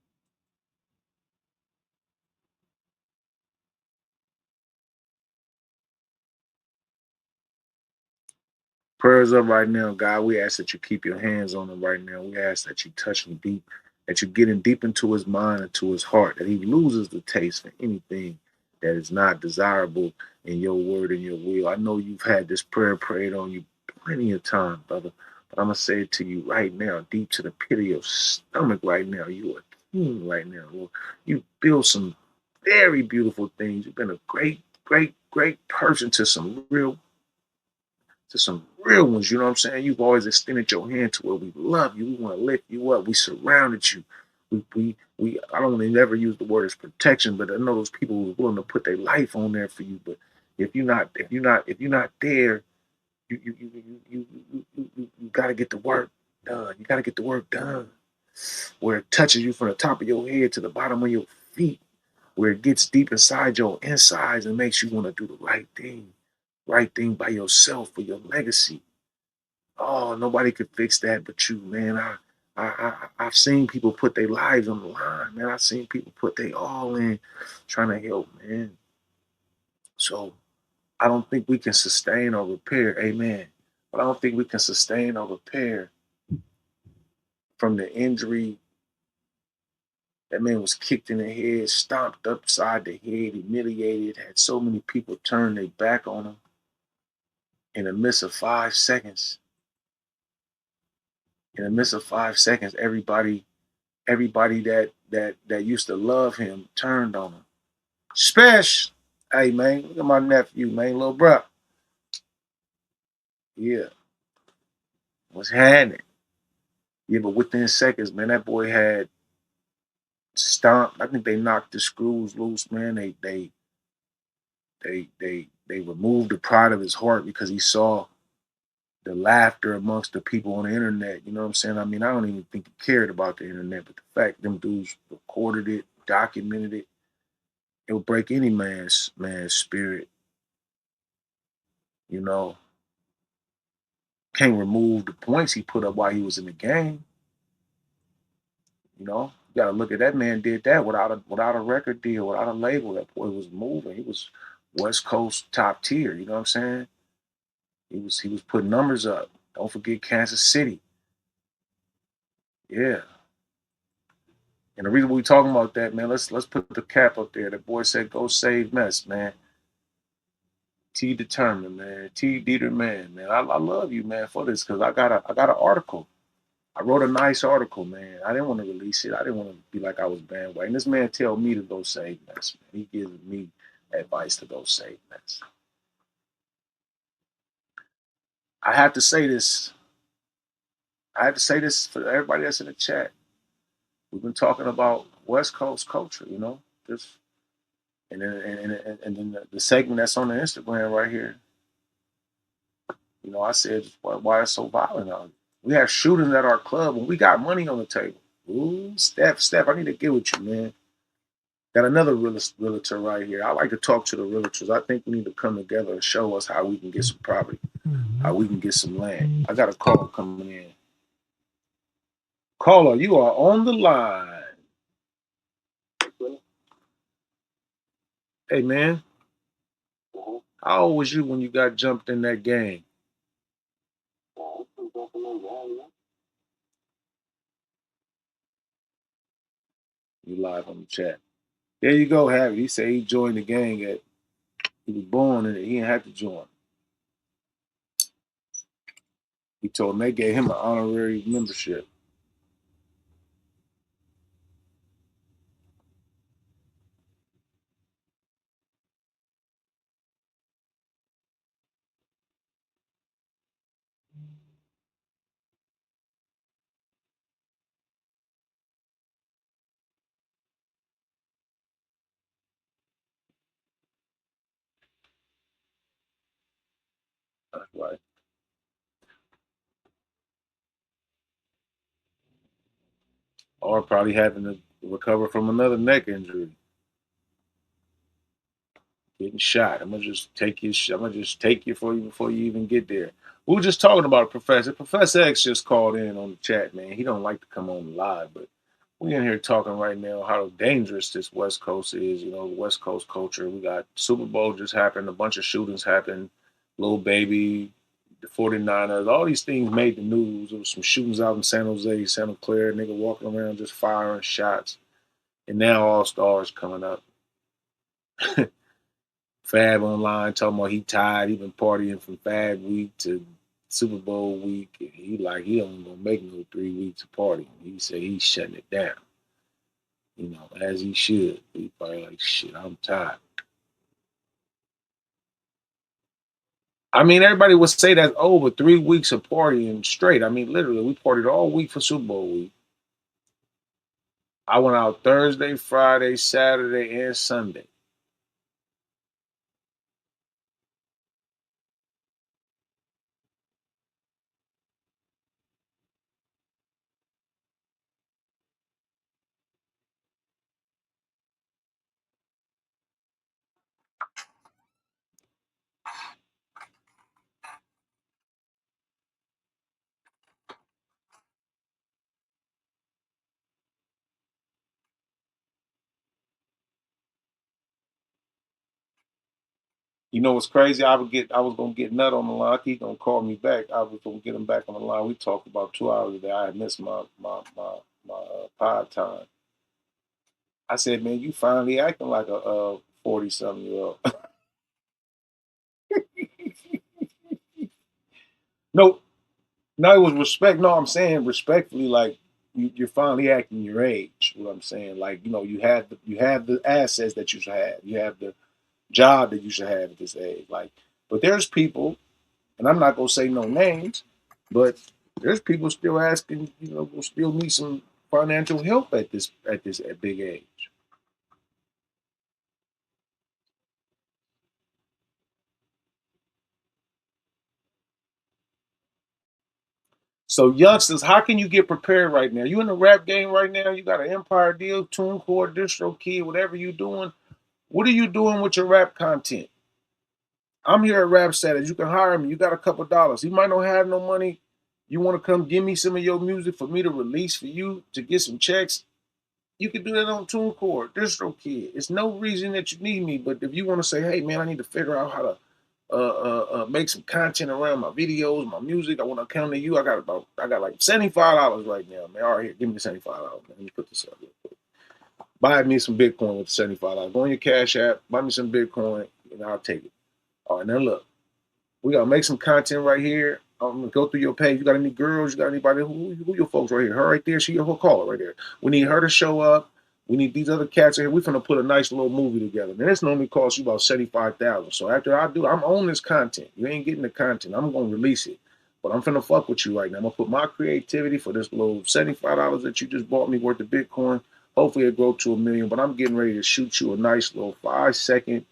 Prayers up right now, God. We ask that you keep your hands on him right now. We ask that you touch him deep, that you get him deep into his mind and to his heart, that he loses the taste for anything that is not desirable in your word and your will. I know you've had this prayer prayed on you plenty of times, brother. But I'm gonna say it to you right now, deep to the pit of your stomach right now. You are king right now, Lord. You built some very beautiful things. You've been a great, great, great person to some real ones. You know what I'm saying? You've always extended your hand to where we love you. We want to lift you up. We surrounded you. We I don't want to never use the word as protection, but I know those people who are willing to put their life on there for you. But if you're not there, you got to get the work done. You got to get the work done where it touches you from the top of your head to the bottom of your feet, where it gets deep inside your insides and makes you want to do the right thing by yourself for your legacy. Oh, nobody could fix that but you, man. I've seen people put their lives on the line, man. I've seen people put their all in trying to help, man. So I don't think we can sustain or repair, amen. But I don't think we can sustain or repair from the injury. That man was kicked in the head, stomped upside the head, humiliated, had so many people turn their back on him in the midst of 5 seconds. In the midst of 5 seconds, everybody that used to love him turned on him. Special. Hey man, look at my nephew, man, little bro. Yeah, what's happening? Yeah, but within seconds, man, that boy had stomped. I think they knocked the screws loose, man. They removed the pride of his heart because he saw the laughter amongst the people on the internet. You know what I'm saying? I mean, I don't even think he cared about the internet, but the fact them dudes recorded it, documented it, it'll break any man's spirit. You know, can't remove the points he put up while he was in the game. You know, you gotta look at that man did that without a record deal, without a label. That boy was moving. He was West Coast top tier. You know what I'm saying? He was putting numbers up. Don't forget Kansas City. Yeah. And the reason we talking about that, man, let's put the cap up there. The boy said, "Go save mess, man." T determined, man. T Dieter, man. I love you, man, for this because I got an article. I wrote a nice article, man. I didn't want to release it. I didn't want to be like I was bandwagon. This man tell me to go save mess, man. He gives me advice to go save mess. I have to say this. I have to say this for everybody that's in the chat. We've been talking about West Coast culture, just and then the segment that's on the Instagram right here. I said why it's so violent out here. We have shootings at our club when we got money on the table. Ooh, Steph, I need to get with you, man. Got another realtor right here. I like to talk to the realtors. I think we need to come together and show us how we can get some property, how we can get some land. I got a call coming in. Caller, you are on the line. Hey, man, how old was you when you got jumped in that game? You live on the chat. There you go, Harry. He said he joined the gang he was born and he didn't have to join. He told them they gave him an honorary membership. Right. Or probably having to recover from another neck injury, getting shot. I'm gonna just take you. I'm gonna just take you for you before you even get there. We were just talking about Professor. Professor X just called in on the chat, man. He don't like to come on live, but we in here talking right now how dangerous this West Coast is. You know, the West Coast culture. We got Super Bowl just happened. A bunch of shootings happened. Little Baby, the 49ers. All these things made the news. There was some shootings out in San Jose, Santa Clara. Nigga walking around just firing shots. And now All Stars coming up. Fab online talking about he tired. He been partying from Fab week to Super Bowl week. And he only gonna make no 3 weeks of partying. He said he's shutting it down. You know, as he should. He probably like, shit, I'm tired. I mean, everybody would say that's over 3 weeks of partying straight. I mean, literally, we partied all week for Super Bowl week. I went out Thursday, Friday, Saturday, and Sunday. You know what's crazy? I was gonna get Nut on the line. He's gonna call me back. I was gonna get him back on the line. We talked about 2 hours today. I had missed my pod time. I said, man, you finally acting like a 40-something-year-old. No, no, it was respect. No, I'm saying respectfully, like you're finally acting your age. What I'm saying, like you have the assets that you should have. You have the job that you should have at this age. Like, but there's people, and I'm not gonna say no names, but there's people still asking, will still need some financial help at big age. So youngsters, how can you get prepared right now? You in the rap game right now? You got an Empire deal, TuneCore, DistroKid, whatever you doing. What are you doing with your rap content? I'm here at Rap Status. You can hire me. You got a couple dollars. You might not have no money. You want to come give me some of your music for me to release for you to get some checks? You can do that on TuneCore, DistroKid. It's no reason that you need me, but if you want to say, hey man, I need to figure out how to make some content around my videos, my music. I want to come to you. I got like $75 right now, man. All right, here, give me $75. Let me put this up real quick. Buy me some Bitcoin with $75. Go on your Cash App, buy me some Bitcoin, and I'll take it. All right, now look, we gotta make some content right here. I'm gonna go through your page. You got any girls? You got anybody? Who your folks right here? Her right there. She your caller right there. We need her to show up. We need these other cats in here. We're gonna put a nice little movie together. And this normally costs you about 75,000. So after I do, I'm on this content. You ain't getting the content. I'm gonna release it. But I'm finna fuck with you right now. I'm gonna put my creativity for this little $75 that you just bought me worth of Bitcoin. Hopefully it grow to 1 million. But I'm getting ready to shoot you a nice little 5 second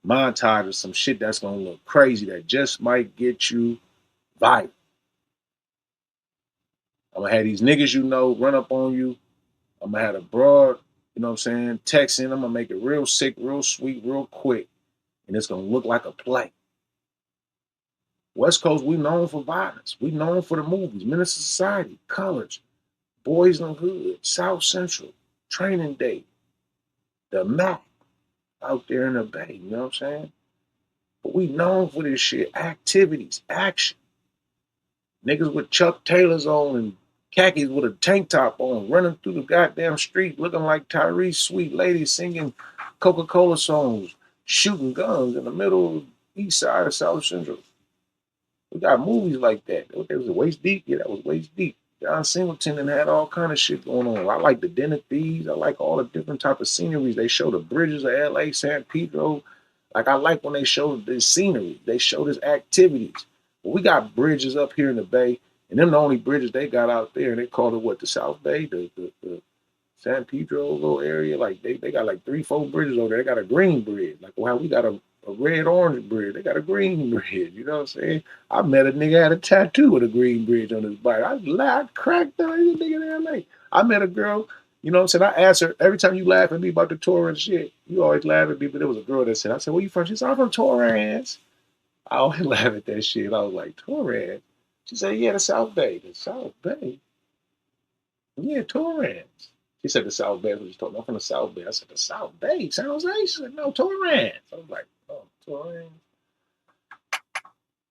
montage of some shit that's gonna look crazy that just might get you viral. I'm gonna have these niggas run up on you. I'm gonna have a broad, you know what I'm saying, texting. I'm gonna make it real sick, real sweet, real quick, and it's gonna look like a play. West Coast, we known for violence. We known for the movies, Menace to Society, Colors, Boys in the Hood, South Central, Training Day, the Mac out there in the Bay. You know what I'm saying? But we known for this shit, activities, action. Niggas with Chuck Taylors on and khakis with a tank top on, running through the goddamn street looking like Tyrese Sweet Lady singing Coca-Cola songs, shooting guns in the middle of the east side of South Central. We got movies like that. It was Waist Deep. Yeah, that was Waist Deep. John Singleton and had all kind of shit going on. I like the Den of Thieves. I like all the different type of sceneries. They show the bridges of LA, San Pedro. Like I like when they show this scenery. They show this activities. But we got bridges up here in the Bay, and them the only bridges they got out there. And they called it what, the South Bay, the San Pedro little area. Like they got like 3, 4 bridges over there. They got a green bridge. Like how we got a a red orange bridge. They got a green bridge. You know what I'm saying? I met a nigga had a tattoo with a green bridge on his bike. I cracked that nigga in LA. I met a girl. You know what I'm saying? I asked her every time you laugh at me about the tour and shit. You always laugh at me, but there was a girl that said, I said, where you from? She said, I'm from Torrance. I always laugh at that shit. I was like, Torrance? She said, yeah, the South Bay. The South Bay? Yeah, Torrance. She said the South Bay. She told me I'm from the South Bay. I said, the South Bay? San Jose? She said, no, Torrance. I was like, oh, Torrance.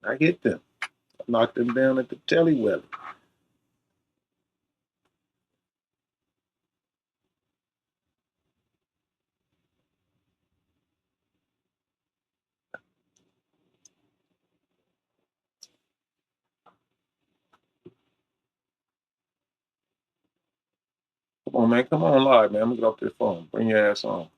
I hit them. I knocked them down at the Telly Weather. Come on, man. Come on live, man. I'm gonna get off this phone. Bring your ass on.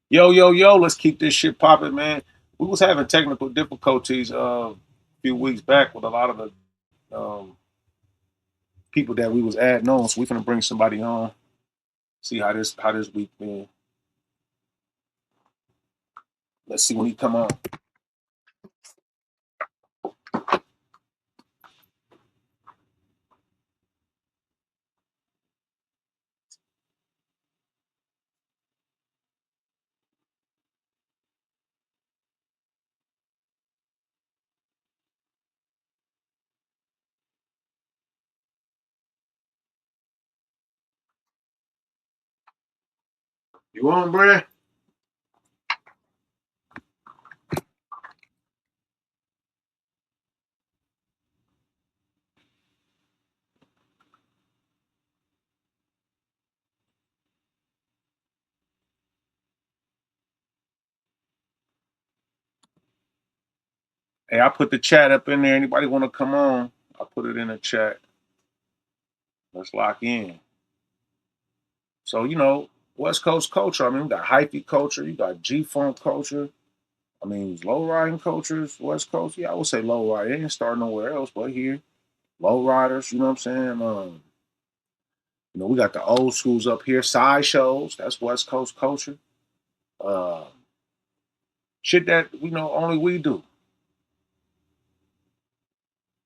Yo, yo, yo, let's keep this shit popping, man. We was having technical difficulties a few weeks back with a lot of the people that we was adding on. So we finna bring somebody on. See how this week been. Let's see when he come on. You on, Brad? Hey, I put the chat up in there. Anybody want to come on? I put it in the chat. Let's lock in. So, West Coast culture. I mean, we got hyphy culture. You got G-Funk culture. I mean, low riding cultures, West Coast. Yeah, I would say low ride. It ain't starting nowhere else but here. Low riders, you know what I'm saying? We got the old schools up here. Sideshows, that's West Coast culture. Uh, shit that, only we do.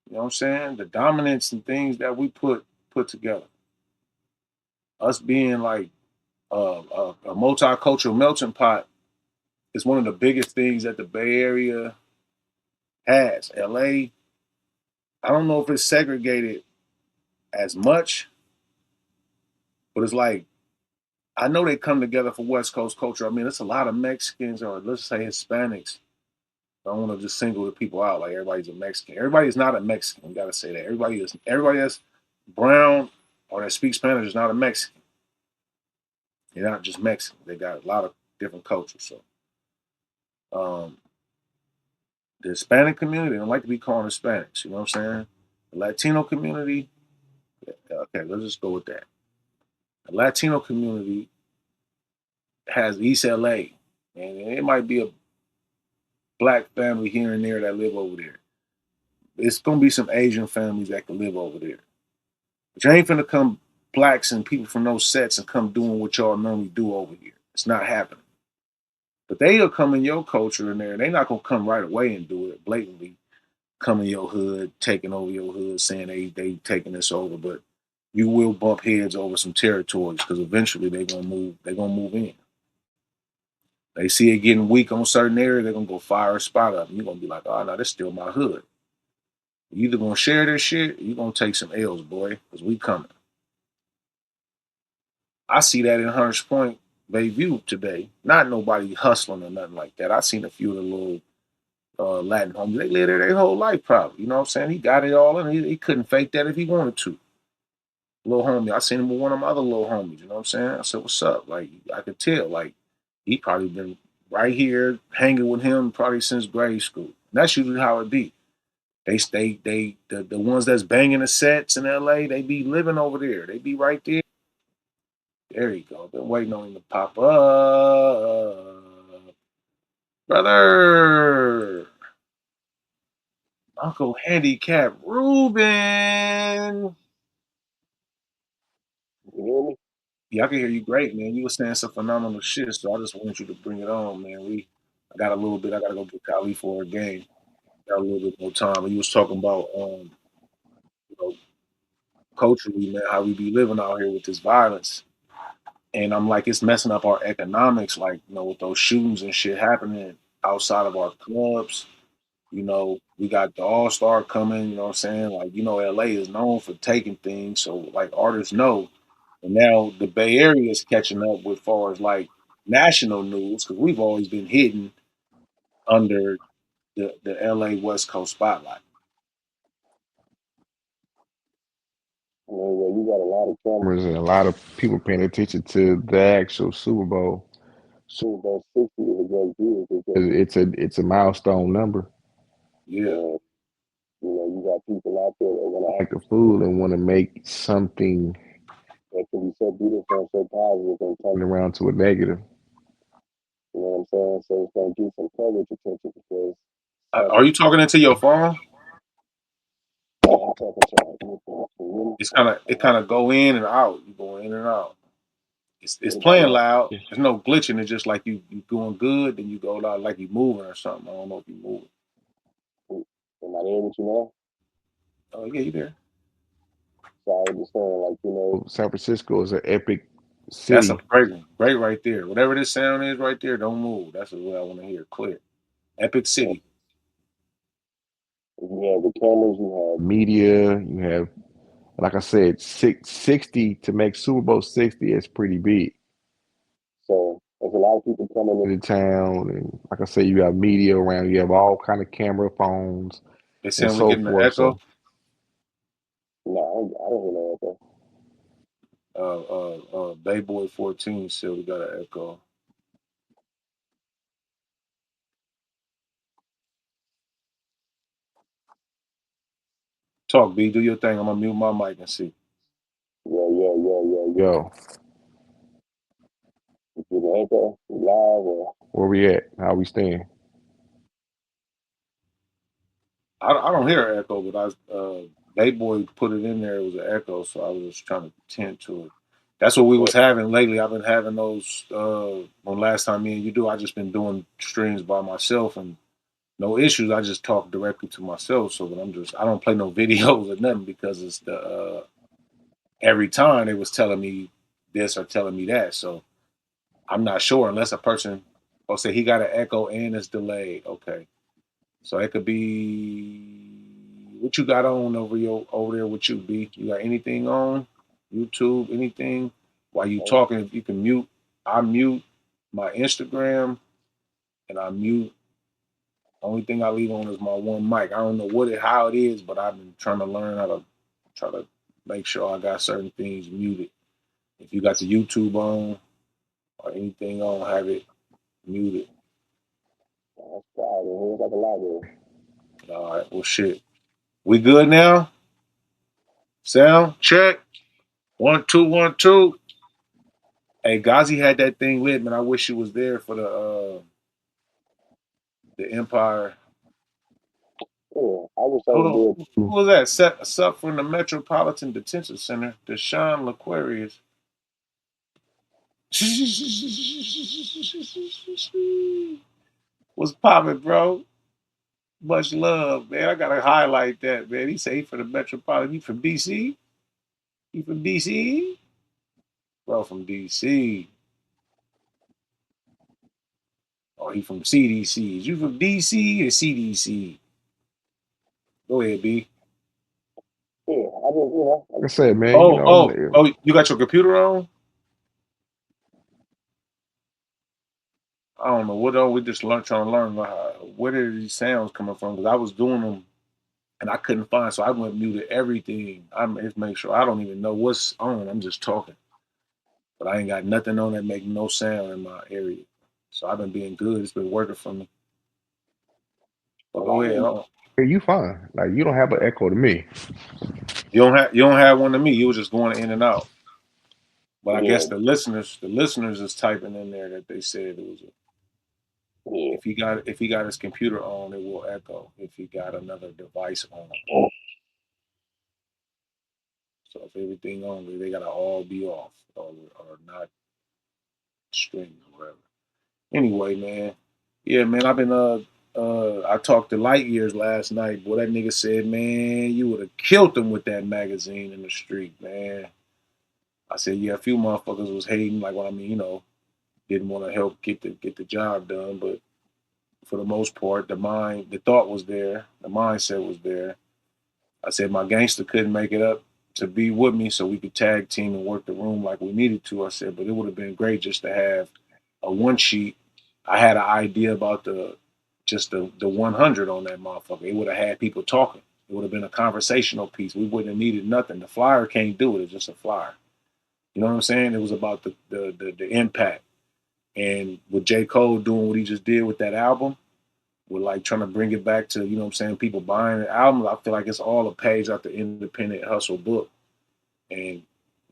You know what I'm saying? The dominance and things that we put together. Us being like a multicultural melting pot is one of the biggest things that the Bay Area has. LA, I don't know if it's segregated as much, but it's like I know they come together for West Coast culture. I mean, it's a lot of Mexicans or let's say Hispanics. I don't want to just single the people out like everybody's a Mexican. Everybody is not a Mexican. We gotta say that. Everybody that's brown or that speaks Spanish is not a Mexican. They're not just Mexican. They got a lot of different cultures. So the Hispanic community, they don't like to be called Hispanics, you know what I'm saying? The Latino community, okay, let's just go with that. The Latino community has East LA, and it might be a black family here and there that live over there. It's gonna be some Asian families that can live over there. But you ain't finna come blacks and people from those sets and come doing what y'all normally do over here. It's not happening. But they'll come in your culture in there, and they're not gonna come right away and do it blatantly, come in your hood, taking over your hood, saying they taking this over. But you will bump heads over some territories because eventually they're gonna move. They're gonna move in. They see it getting weak on certain areas, they're gonna go fire a spot up. And you're gonna be like, oh no, that's still my hood. You either gonna share this shit, or you gonna take some L's, boy, because we coming. I see that in Hunter's Point, Bayview today. Not nobody hustling or nothing like that. I seen a few of the little Latin homies. They live there their whole life, probably. You know what I'm saying? He got it all, and he couldn't fake that if he wanted to. Little homie, I seen him with one of my other little homies. You know what I'm saying? I said, "What's up?" Like I could tell, like he probably been right here hanging with him probably since grade school. And that's usually how it be. The ones that's banging the sets in LA, they be living over there. They be right there. There you go. Been waiting on him to pop up. Brother. Uncle Handicap Ruben. You hear me? Yeah, I can hear you great, man. You were saying some phenomenal shit, so I just want you to bring it on, man. I got a little bit. I gotta go get Kali for a game. Got a little bit more time. And you was talking about, you know, culturally, man, how we be living out here with this violence. And I'm like, it's messing up our economics, like, with those shootings and shit happening outside of our clubs. We got the All Star coming, you know what I'm saying? Like, LA is known for taking things. So, like, artists know. And now the Bay Area is catching up with far as like national news because we've always been hidden under the LA West Coast spotlight. Yeah, you got a lot of cameras and a lot of people paying attention to the actual Super Bowl. Super Bowl 60 is a great deal because it's a milestone number. Yeah. And you got people out there that want to act a fool and want to make something that can be so beautiful and so positive and turn around to a negative. You know what I'm saying? So it's gonna get some coverage attention because Are you talking into your phone? It kind of go in and out. You go in and out. It's playing loud. There's no glitching. It's just like you going good, then you go loud like you moving or something. I don't know if you moving. Am I there with you now? Oh yeah, you there. So I was just saying, like, San Francisco is an epic That's a city. great right there. Whatever this sound is right there, don't move. That's what I want to hear. Clear. Epic City. You have the cameras, you have media, you have, like I said, 60 to make Super Bowl 60 is pretty big. So there's a lot of people coming into town, and like I said, you have media around. You have all kind of camera phones They and saying we're so getting the forth. echo. So no, I don't hear no echo. Bayboy 14 said we got an echo. Talk, B. Do your thing. I'm gonna mute my mic and see. Yo. You get an echo live or where we at? How we staying? I don't hear an echo, but Bayboy put it in there. It was an echo, so I was just trying to tend to it. That's what we was having lately. I've been having those. When last time me and you do, I just been doing streams by myself and no issues. I just talk directly to myself, so that I don't play no videos or nothing because it's the every time they was telling me this or telling me that. So I'm not sure unless a person will say he got an echo and it's delayed. Okay. So it could be what you got on over there with you, B. You got anything on? YouTube, anything? While you talking, if you can mute, I mute my Instagram and I mute. Only thing I leave on is my one mic. I don't know how it is, but I've been trying to learn how to try to make sure I got certain things muted. If you got the YouTube on or anything on, have it muted. That's like a library. All right, well, shit. We good now? Sound check. 1 2 1 2. Hey, Ghazi had that thing lit, man. I wish she was there for the Empire. Yeah, I wish I was there. Who was that? Sup from the Metropolitan Detention Center, Deshaun Laquarius. What's poppin', bro? Much love, man. I gotta highlight that, man. He say he from the Metropolitan. He from DC? He from DC? Bro, from DC. Oh, he from CDC. Is you from DC or CDC? Go ahead, B. Yeah, I just, like I said, man, you got your computer on? I don't know what else we just trying to learn where did these sounds coming from because I was doing them and I couldn't find, so I went muted everything. I just make sure I don't even know what's on. I'm just talking, but I ain't got nothing on that make no sound in my area. So I've been being good. It's been working for me. But go ahead. You fine. Like you don't have an echo to me. You don't have one to me. You were just going in and out. But I guess the listeners is typing in there that they said it was Yeah. If he got his computer on, it will echo. If he got another device on, so if everything on, they gotta all be off or not streaming or whatever. Anyway, man, yeah, man, I've been I talked to Light Years last night. Boy, that nigga said, man, you would have killed him with that magazine in the street, man. I said, yeah, a few motherfuckers was hating, like, well, I mean, didn't want to help get the job done, but for the most part, the thought was there, the mindset was there. I said my gangster couldn't make it up to be with me so we could tag team and work the room like we needed to. I said, but it would have been great just to have a one sheet. I had an idea about the 100 on that motherfucker. It would have had people talking. It would have been a conversational piece. We wouldn't have needed nothing. The flyer can't do it. It's just a flyer. You know what I'm saying? It was about the impact. And with J. Cole doing what he just did with that album, we're like trying to bring it back to, you know what I'm saying, people buying the album. I feel like it's all a page out the independent hustle book. And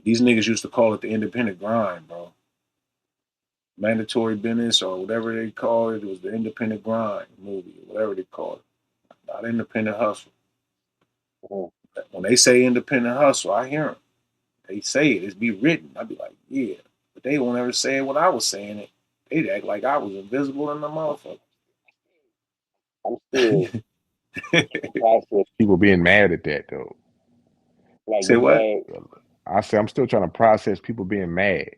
these niggas used to call it the independent grind, bro. Mandatory business or whatever they call it. It was the independent grind movie, whatever they call it. Not independent hustle. Mhm. When they say independent hustle, I hear them. They say it. It's be written. I'd be like, yeah. But they won't ever say it when I was saying it. They'd act like I was invisible in the motherfucker. I'm still process people being mad at that though. Like Say they what? mad. I say I'm still trying to process people being mad.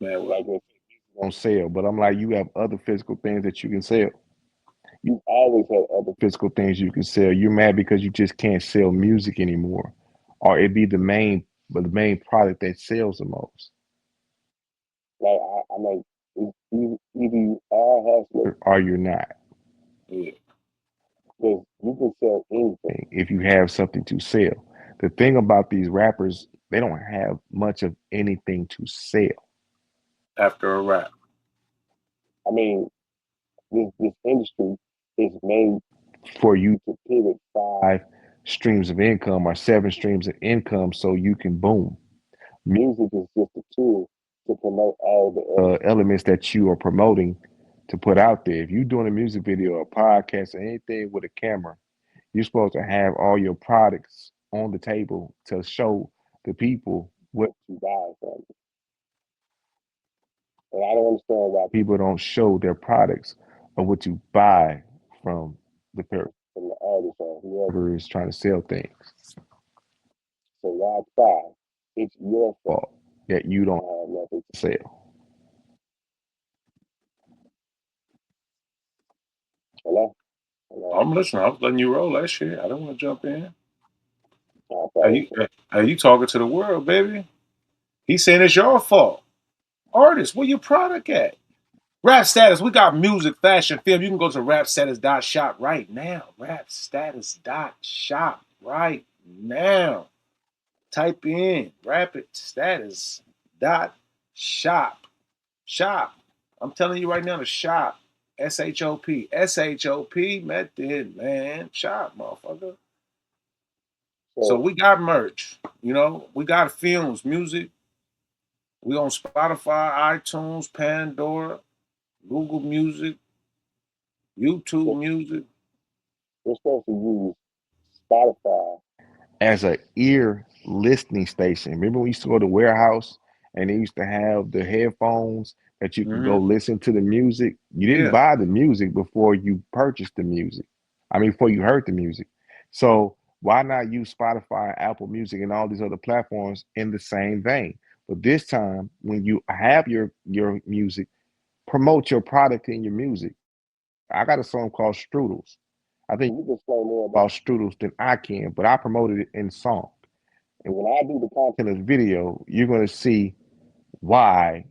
Man, Like if they don't sell, but I'm like, you have other physical things that you can sell. You've always had other physical things you can sell. You're mad because you just can't sell music anymore, or it be the main product that sells the most. Like I'm like, either you are hustler or you're not. yeah. Because you can sell anything if you have something to sell. The thing about these rappers, they don't have much of anything to sell. After a rap. I mean, this industry is made for you to pivot 5 streams of income or 7 streams of income so you can boom. Music is just a tool to promote all the elements that you are promoting to put out there. If you're doing a music video, a podcast, or anything with a camera, you're supposed to have all your products on the table to show the people what you buy from it. And I don't understand why people don't show their products or what you buy from from the artist or whoever is trying to sell things. So why try? It's your fault that you don't have nothing to sell. Hello? Hello? I'm listening. I was letting you roll that shit. I don't want to jump in. I Hey, thought you talking to the world, baby? He's saying it's your fault. Artist, where your product at? Rap Status, we got music, fashion, film. You can go to rapstatus.shop right now. Rapstatus.shop right now. Type in rapid status dot shop. Shop. I'm telling you right now to shop. SHOP. SHOP method, man. Shop, motherfucker. So we got merch. We got films, music. We on Spotify, iTunes, Pandora, Google Music, YouTube Music. we're supposed to use Spotify as a ear listening station. Remember we used to go to warehouse and they used to have the headphones that you could go Mm-hmm. listen to the music. You didn't Yeah. buy the music before you purchased the music. I mean, before you heard the music. So why not use Spotify, Apple Music, and all these other platforms in the same vein? But this time, when you have your music, promote your product in your music. I got a song called Strudels. I think you can explain more about strudels than I can, but I promoted it in song. And when I do the content of the video, you're going to see why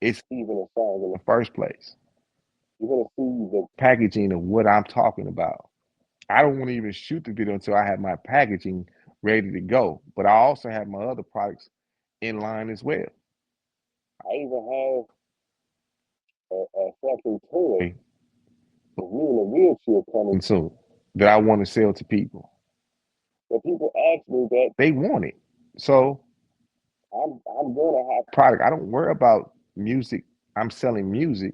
it's even a song in the first place. You're going to see the packaging of what I'm talking about. I don't want to even shoot the video until I have my packaging ready to go, but I also have my other products in line as well. I even have a fucking toy of me in a wheelchair coming soon that I want to sell to people. But people ask me that they want it. So I'm gonna have product. I don't worry about music. I'm selling music.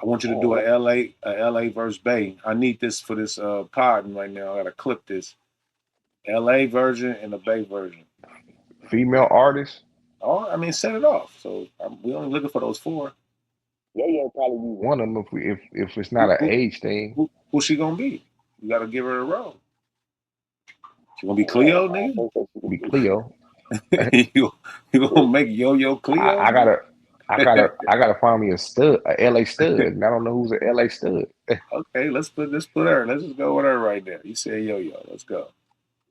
I want you to do a LA versus Bay. I need this for this pod right now. I gotta clip this LA version and the Bay version. Female artist. Oh, I mean, set it off. So we only looking for those 4. Yo probably be one of them if it's not Who, an who, age thing. who she gonna be? You gotta give her a role. She gonna be Cleo, I nigga? think that should be Cleo. you gonna make Yo Cleo? I gotta find me a stud, a LA stud, and I don't know who's a LA stud. Okay, let's put her. Let's just go with her right there. You say Yo. Let's go.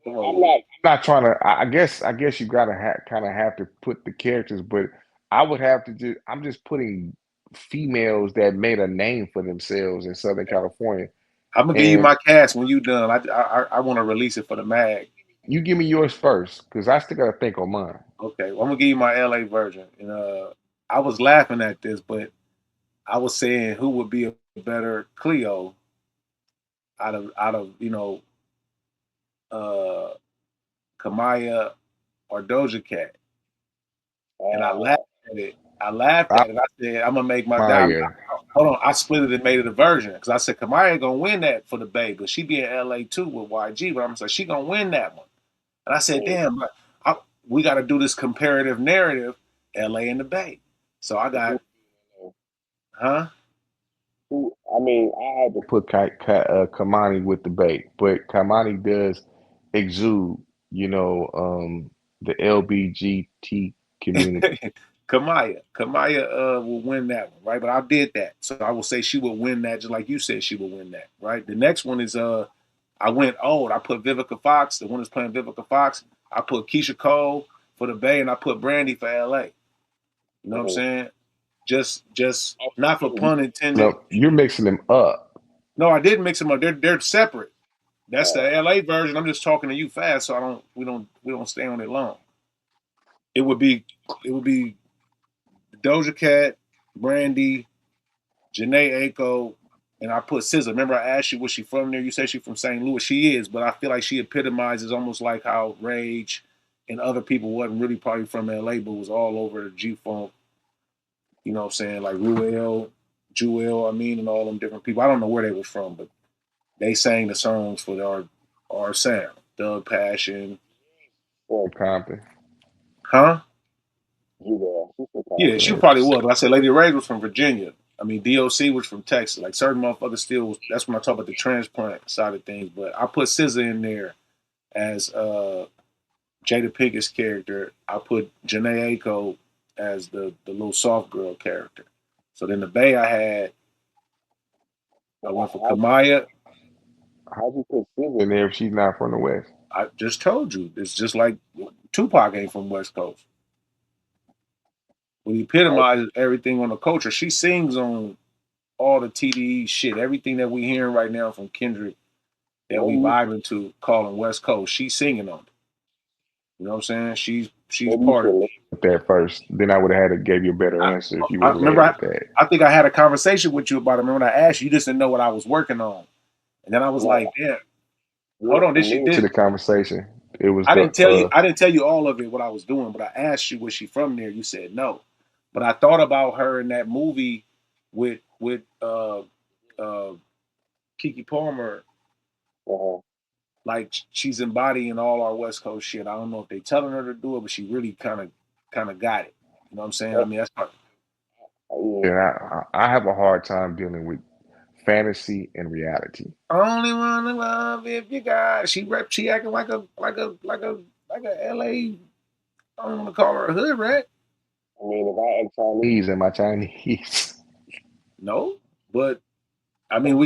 Come on. I'm not trying to. I guess you gotta kind of have to put the characters, but I would have to do. I'm just putting females that made a name for themselves in Southern California. I'm gonna give you my cast when you done. I want to release it for the mag. You give me yours first, because I still gotta think on mine. Okay, well, I'm gonna give you my LA version. And I was laughing at this, but I was saying who would be a better Cleo out of Kamaya or Doja Cat. And I laughed at it. I said, I'm gonna make my hold on. I split it and made it a version because I said Kamaya gonna win that for the Bay, but she be in LA too with YG. But I'm like, she gonna win that one. And I said, damn, we got to do this comparative narrative, LA and the Bay. So I got, huh? I mean, I had to put Kamani with the Bay, but Kamani does exude, the LBGT community. Kamaya will win that one, right? But I did that, so I will say she will win that, just like you said she will win that, right? The next one is I went old. I put Vivica Fox, the one that's playing Vivica Fox. I put Keisha Cole for the Bay, and I put Brandy for LA. You know what I'm saying? Just not for pun intended. No, you're mixing them up. No, I didn't mix them up. They're separate. That's the LA version. I'm just talking to you fast, so we don't stay on it long. It would be Doja Cat, Brandy, Janae Aiko, and I put SZA. Remember I asked you was she from there? You said she's from St. Louis. She is, but I feel like she epitomizes almost like how Rage and other people wasn't really probably from LA, but was all over G-Funk. You know what I'm saying? Like Ruel, Jewel, and all them different people. I don't know where they was from, but they sang the songs for our sound. Doug Passion. Or Compton. Huh? Yeah, she probably was. But I said Lady Rage was from Virginia. DOC was from Texas. Like certain motherfuckers still was. That's when I talk about the transplant side of things. But I put SZA in there as Jada Pinkett's character. I put Janae Aiko as the little soft girl character. So then the Bay I went for Kamaya. How'd you put SZA in there if she's not from the West? I just told you. It's just like Tupac ain't from West Coast. When he epitomizes everything on the culture, she sings on all the TDE shit, everything that we hearing right now from Kendrick that we vibing to, calling West Coast. She's singing on it. You know what I'm saying? She's part of it. That first, then I would have had to give you a better answer if you would have led with that. I think I had a conversation with you about it. Remember when I asked you, you just didn't know what I was working on, and then I was like, "Damn, hold on, this shit did." To the conversation, it was. I didn't tell you all of it what I was doing, but I asked you was she from there. You said no, but I thought about her in that movie with Keke Palmer. Like she's embodying all our West Coast shit. I don't know if they telling her to do it, but she really kind of got it. You know what I'm saying? That's part. Yeah, I have a hard time dealing with fantasy and reality. Only wanna love if you got. She acting like a LA. I don't want to call her a hood rat. If I act Chinese, am I Chinese? No, but you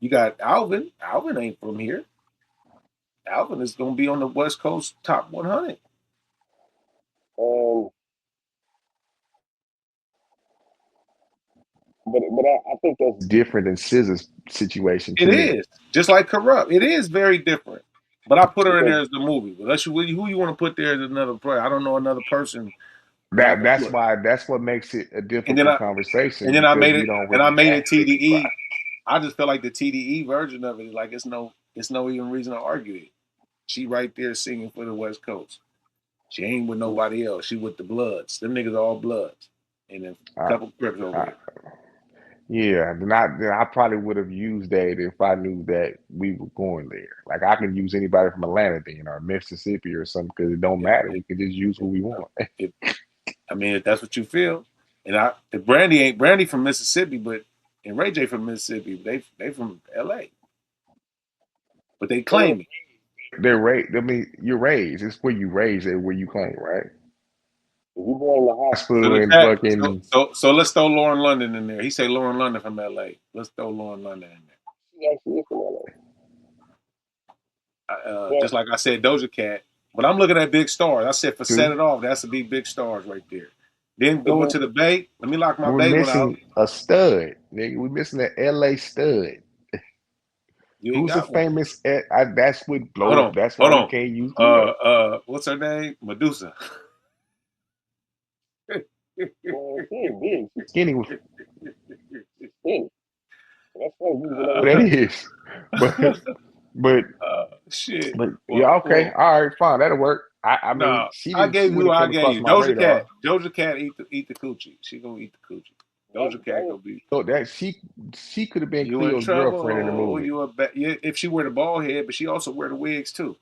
got Alvin. Alvin ain't from here. Alvin is gonna be on the West Coast top 100. But I think that's different than SZA's situation. It is just like Corrupt. It is very different. But I put her in there as the movie. But who you want to put there as another player? I don't know another person. That's what makes it a difficult conversation. And then I made it TDE. I just felt like the TDE version of it, like it's no even reason to argue it. She right there singing for the West Coast. She ain't with nobody else. She with the Bloods. Them niggas all Bloods. And then a couple Crips over there. Yeah, then I probably would have used that if I knew that we were going there. Like I can use anybody from Atlanta then or Mississippi or something because it don't If, matter. if, We can just use who we if, want. if I mean, if that's what you feel, and if Brandy ain't Brandy from Mississippi, but and Ray J from Mississippi, they from L.A. But they claim it. They're raised. I mean, you're raised. It's where you raised and where you claim, right? If you go in the So hospital the and cat, so, fucking so so let's throw Lauren London in there. He say Lauren London from L.A. Let's throw Lauren London in there. she actually is from LA. Just like I said, Doja Cat. But I'm looking at big stars. I said for Set Too. It Off, that's to be big stars right there. Then go into the Bay. Let me lock my We're Bay one out. missing a stud, nigga. We're missing an LA stud. You ain't Who's a got one. famous? That's what Hold blows. on, That's why hold we on. can't use Cleo. What's her name? Medusa. Skinny was skinny. That's what that is. But Shit. but yeah, okay, Well, all right, fine, that'll work. I mean, no. I she gave you who wouldn't I come gave across you. my Doja Cat. radar. Doja Cat eat the coochie. She gonna eat the coochie. Doja Cat gonna be. So that she could have been You in Cleo's girlfriend in the trouble. movie. Yeah, if she wear the bald head, but she also wear the wigs too.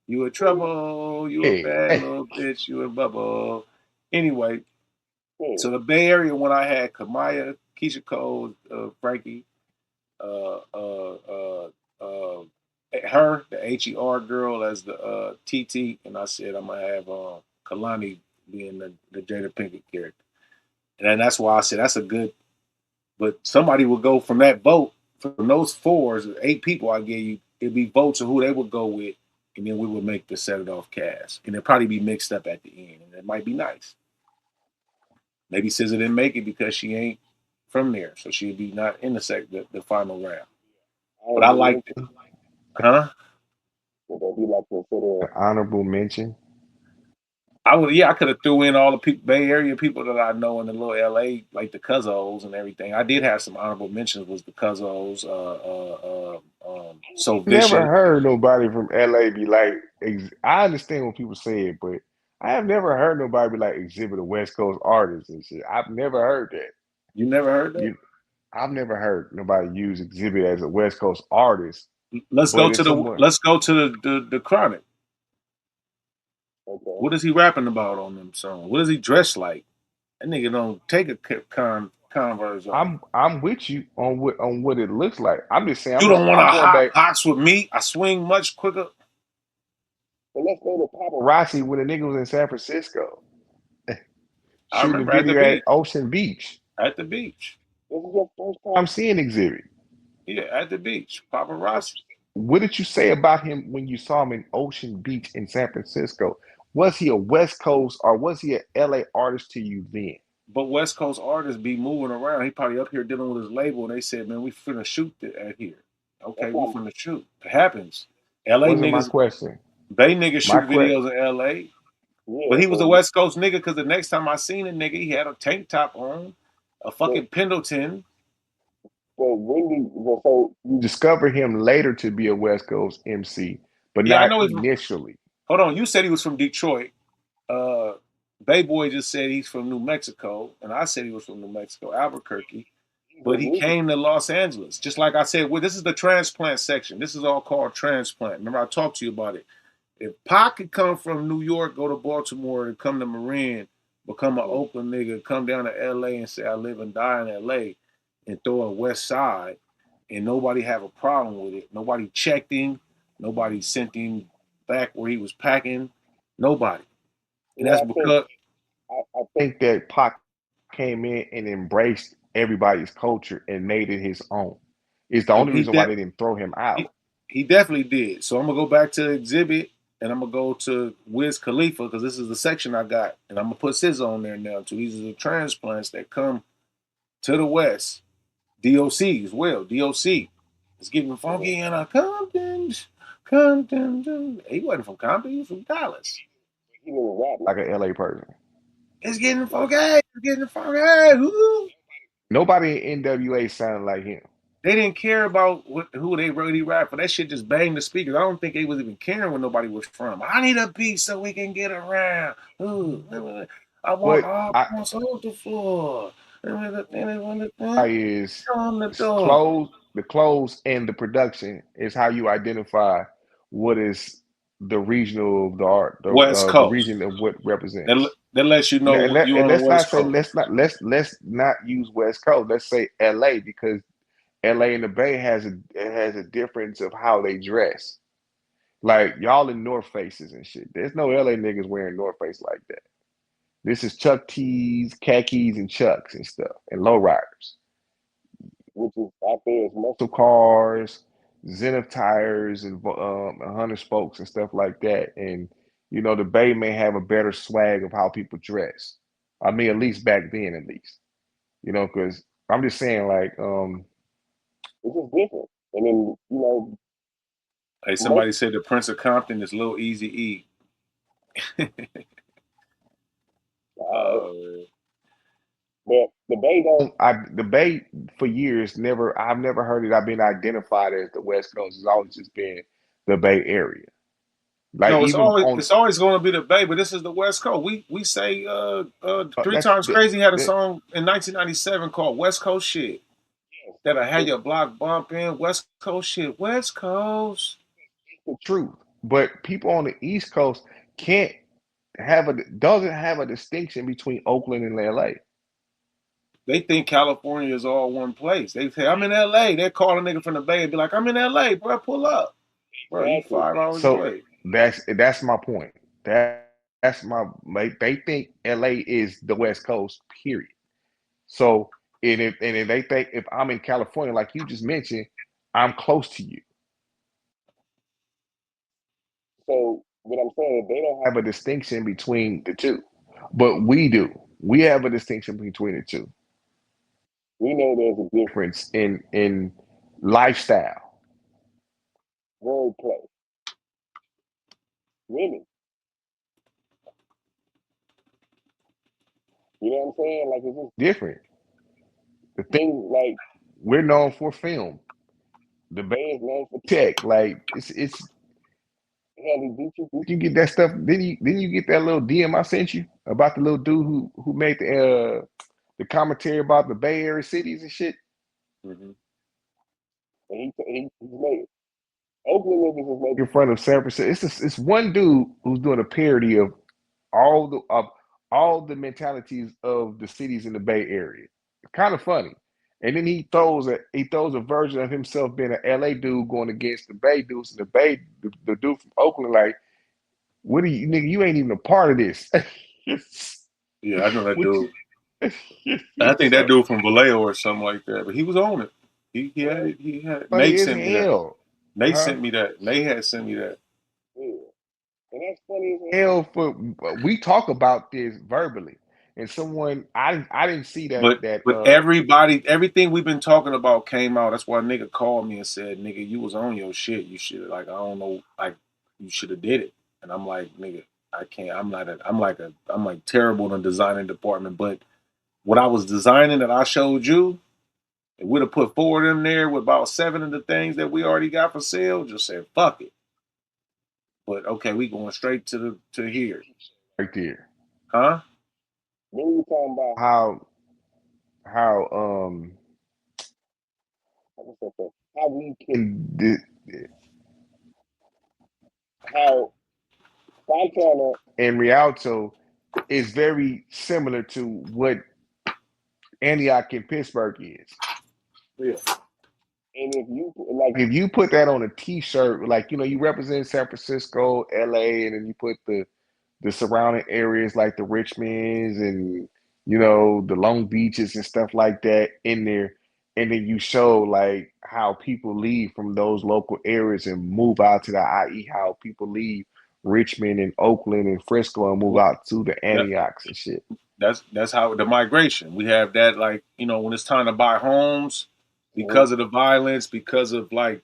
You in trouble. You a Yeah. bad little bitch. You in bubble. Anyway, so the Bay Area when I had Kamaya, Keisha Cole, Frankie, her, the HER girl as the TT, and I said I'm gonna have Kalani being the Jada Pinkett character, and then that's why I said that's a good. But somebody would go from that vote from those 8 people I gave you. It'd be votes of who they would go with, and then we would make the Set It Off cast, and it'd probably be mixed up at the end, and it might be nice. Maybe SZA didn't make it because she ain't from there, so she'd be not in the final round. But I liked it, huh? Would that be like considered an honorable mention? I could have threw in all the Bay Area people that I know in the little LA, like the Cuzzos and everything. I did have some honorable mentions. Was the Cuzzos, So Never Vicious. heard nobody from LA be like. I understand what people say it, but I have never heard nobody be like Exhibit a West Coast artist and shit. I've never heard that. You never heard that? I've never heard nobody use Exhibit as a West Coast artist. Let's But go if to someone, the Chronic. okay, What is he rapping about on them songs? What does he dress like? That nigga don't take a Converse off. I'm with you on what it looks like. I'm just saying You don't want a I'm going hot back. box with me. I swing much quicker. But let's go to Paparazzi when the nigga was in San Francisco I shooting a remember at the video at beach. Ocean Beach. At the beach. This is your first time seeing Exhibit. Yeah, at the beach. Paparazzi. What did you say about him when you saw him in Ocean Beach in San Francisco? Was he a West Coast or was he an LA artist to you then? But West Coast artists be moving around. He probably up here dealing with his label, and they said, "Man, we finna shoot at here." Okay, we finna shoot. It happens. LA Wasn't my niggas, question. Bay niggas My shoot question. videos in LA. Yeah, But he was a West Coast nigga because the next time I seen a nigga, he had a tank top on, a fucking Pendleton. But so you discover him later to be a West Coast MC, but Yeah, I not know he's. initially. Hold on, you said he was from Detroit. Bay Boy just said he's from New Mexico, and I said he was from New Mexico, Albuquerque. But he came to Los Angeles. Just like I said, well, this is the transplant section. This is all called transplant. Remember, I talked to you about it. If Pac could come from New York, go to Baltimore, and come to Marin, become an Oakland nigga, come down to LA and say, I live and die in LA, and throw a West Side, and nobody have a problem with it. Nobody checked him. Nobody sent him back where he was packing. Nobody. And that's because I think that Pac came in and embraced everybody's culture and made it his own. It's the only he reason why did. they didn't throw him out. He definitely did. So I'm gonna go back to Exhibit, and I'm gonna go to Wiz Khalifa because this is the section I got, and I'm gonna put SZA on there now too. These are the transplants that come to the West. DOC as well. DOC is getting funky in a Compton. Compton. He wasn't from Compton. He was from Dallas. He didn't rap like an LA person. It's getting funky. It's getting funky. Woo. Nobody in NWA sounded like him. They didn't care about who they really rap for. That shit just banged the speakers. I don't think they was even caring where nobody was from. I need a beat so we can get around. Ooh, I want all points on the floor. Is On the door. the clothes and the production is how you identify what is the regional of the art, West the Coast. region of what represents. That lets you And, know what you on the let's not West say Coast. let's not use West Coast. Let's say LA because LA and the Bay has a difference of how they dress. Like y'all in North Faces and shit. There's no LA niggas wearing North Face like that. This is Chuck T's, khakis, and Chucks and stuff, and lowriders. Which is out there is muscle cars, Zenith tires, and 100 spokes and stuff like that. And you know, the Bay may have a better swag of how people dress. I mean, at least back then, at least. You know, because I'm just saying, like, it's just different. And then, you know, Hey, somebody said the Prince of Compton is Lil Easy E. But the Bay don't. The Bay for years I've never heard it. I've been identified as the West Coast. It's always just been the Bay Area. Like No, even on it's always going to be the Bay, but this is the West Coast. We say Three Times Crazy had a song in 1997 called West Coast Shit. That'll have your block bumping. West Coast shit. West Coast. The truth. But people on the East Coast can't doesn't have a distinction between Oakland and LA. They think California is all one place. They say, I'm in LA. They call a nigga from the Bay and be like, I'm in LA, bro, pull up. Bro, you 5 hours away. That's my point. That's my they think LA is the West Coast, period. So and if they think if I'm in California, like you just mentioned, I'm close to you. So what I'm saying, they don't have a distinction between the two, but we do. We have a distinction between the two. We know there's a difference in lifestyle, wordplay, women. You know what I'm saying? Like it's just different. The thing, like we're known for film. The Bay is known for tech. Like it's. Did you get that stuff? Didn't you get that little DM I sent you about the little dude who made the commentary about the Bay Area cities and shit? Mm-hmm. And he's made it. Oakland niggas is making fun of San Francisco. It's one dude who's doing a parody of all the mentalities of the cities in the Bay Area. It's kind of funny. And then he throws a version of himself being an LA dude going against the Bay dudes, and the dude from Oakland like, what are you nigga? You ain't even a part of this. Yeah, I know that dude. I think that dude from Vallejo or something like that, but he was on it. He had it. He had Nate sent me that. Nate sent me that. Nate had sent me that. Yeah. And that's funny as hell. We talk about this verbally, and someone I didn't see that. But everything we've been talking about came out. That's why a nigga called me and said, "Nigga, you was on your shit. You should like I don't know, like you should have did it." And I'm like, "Nigga, I can't. I'm like terrible in the designing department. But what I was designing that I showed you, and we'd have put forward in there with about 7 of the things that we already got for sale. Just said fuck it. But okay, we going straight to here, right there, huh? Then we talking about how how we can how Fontana and Rialto is very similar to what Antioch and Pittsburgh is. Yeah. And if you put that on a T-shirt, like you represent San Francisco, LA, and then you put the surrounding areas like the Richmonds and the Long Beaches and stuff like that in there, and then you show like how people leave from those local areas and move out to i.e. how people leave Richmond and Oakland and Frisco and move out to the Antiochs and shit. That's how the migration. We have that like, when it's time to buy homes because of the violence, because of like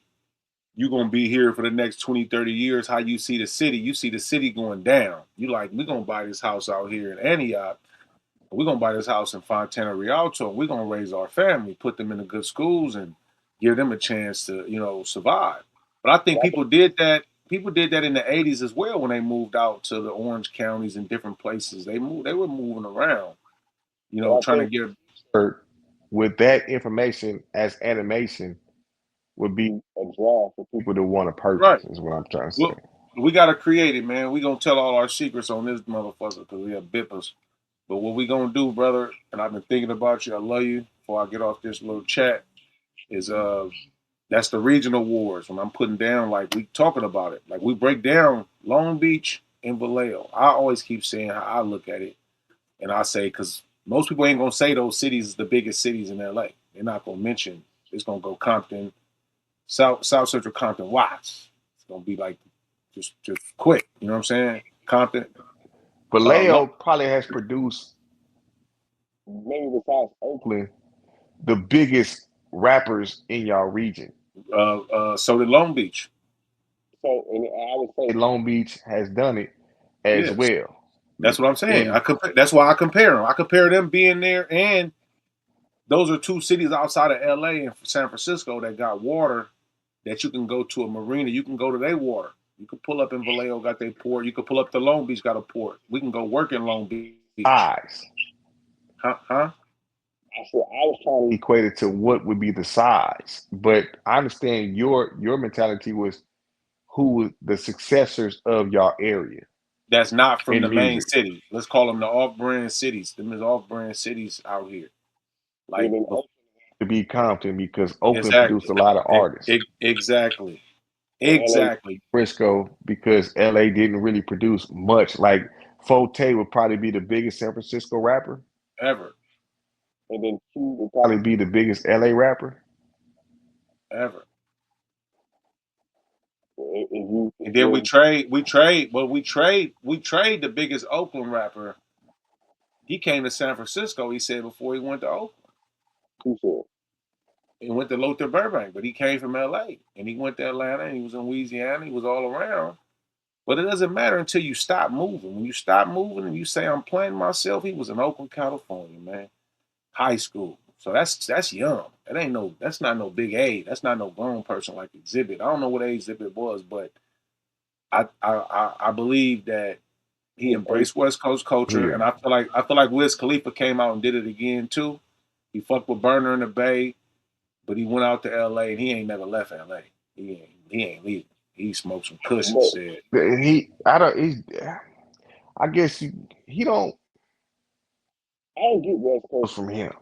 you're going to be here for the next 20, 30 years, how you see the city going down. You like, we're going to buy this house out here in Antioch. We're going to buy this house in Fontana Rialto. We're going to raise our family, put them in the good schools and give them a chance to, survive. But I think people did that. People did that in the 80s as well when they moved out to the orange counties and different places. They were moving around, trying to get. with that information as animation would be a draw for people to want to Right. purchase. Is what I'm trying to say. Well, we gotta create it, man. We gonna tell all our secrets on this motherfucker because we have bippers. But what we gonna do, brother? And I've been thinking about you. I love you. Before I get off this little chat, is that's the regional wars. When I'm putting down, like we talking about it, like we break down Long Beach and Vallejo. I always keep saying how I look at it, and I say because most people ain't gonna say those cities is the biggest cities in LA. They're not gonna mention. It's gonna go Compton, South Central Compton, Watts. It's gonna be like just quick. You know what I'm saying? Compton. Vallejo probably has produced, maybe besides Oakland, the biggest rappers in y'all region. So did Long Beach. So, and I would say Long Beach has done it as Yes. well. That's what I'm saying. And That's why I compare them. I compare them being there, and those are two cities outside of LA and San Francisco that got water that you can go to a marina. You can go to their water. You can pull up in Vallejo, got their port. You can pull up to Long Beach, got a port. We can go work in Long Beach. size. Huh? I said I was trying to equate it to what would be the size, but I understand your mentality was who the successors of y'all area That's not from in the main music. city. Let's call them the off-brand cities. Them is off-brand cities out here. Like Even Oakland to be Compton because Oakland produced exactly, a lot of artists. exactly, And LA exactly. Frisco because LA didn't really produce much. Like Forte would probably be the biggest San Francisco rapper, Ever, and then Q would probably be the biggest LA rapper. ever. If And then we you trade the biggest Oakland rapper. He came to San Francisco, he said, before he went to Oakland. who said? He went to Luther Burbank, but he came from LA. And he went to Atlanta and he was in Louisiana. He was all around. But it doesn't matter until you stop moving. When you stop moving and you say, I'm playing myself, he was in Oakland, California, man. High school. So that's young. That's not no big age. That's not no grown person like Exhibit. I don't know what age Exhibit was, but I believe that he embraced West Coast culture, and I feel like Wiz Khalifa came out and did it again too. He fucked with Burner in the Bay, but he went out to L.A. and he ain't never left L.A. He ain't leaving. He smoked some kush and said, I guess he don't. I don't get West Coast from him,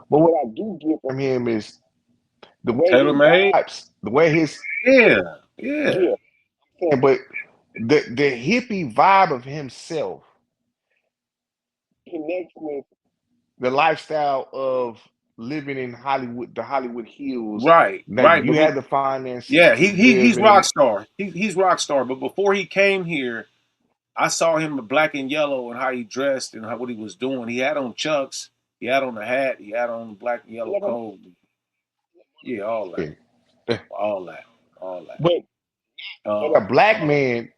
but what I do get from him is the way Taylor he made. vibes, the way his Yeah. yeah. But the hippie vibe of himself connects with the lifestyle of living in Hollywood, the Hollywood Hills. Right. Like you had the finances Yeah, to live he's rock in. star. He's rock star. But before he came here, I saw him in black and yellow and how he dressed and what he was doing. He had on Chucks. He had on the hat. He had on the black and yellow coat. Yeah, all that. But a black man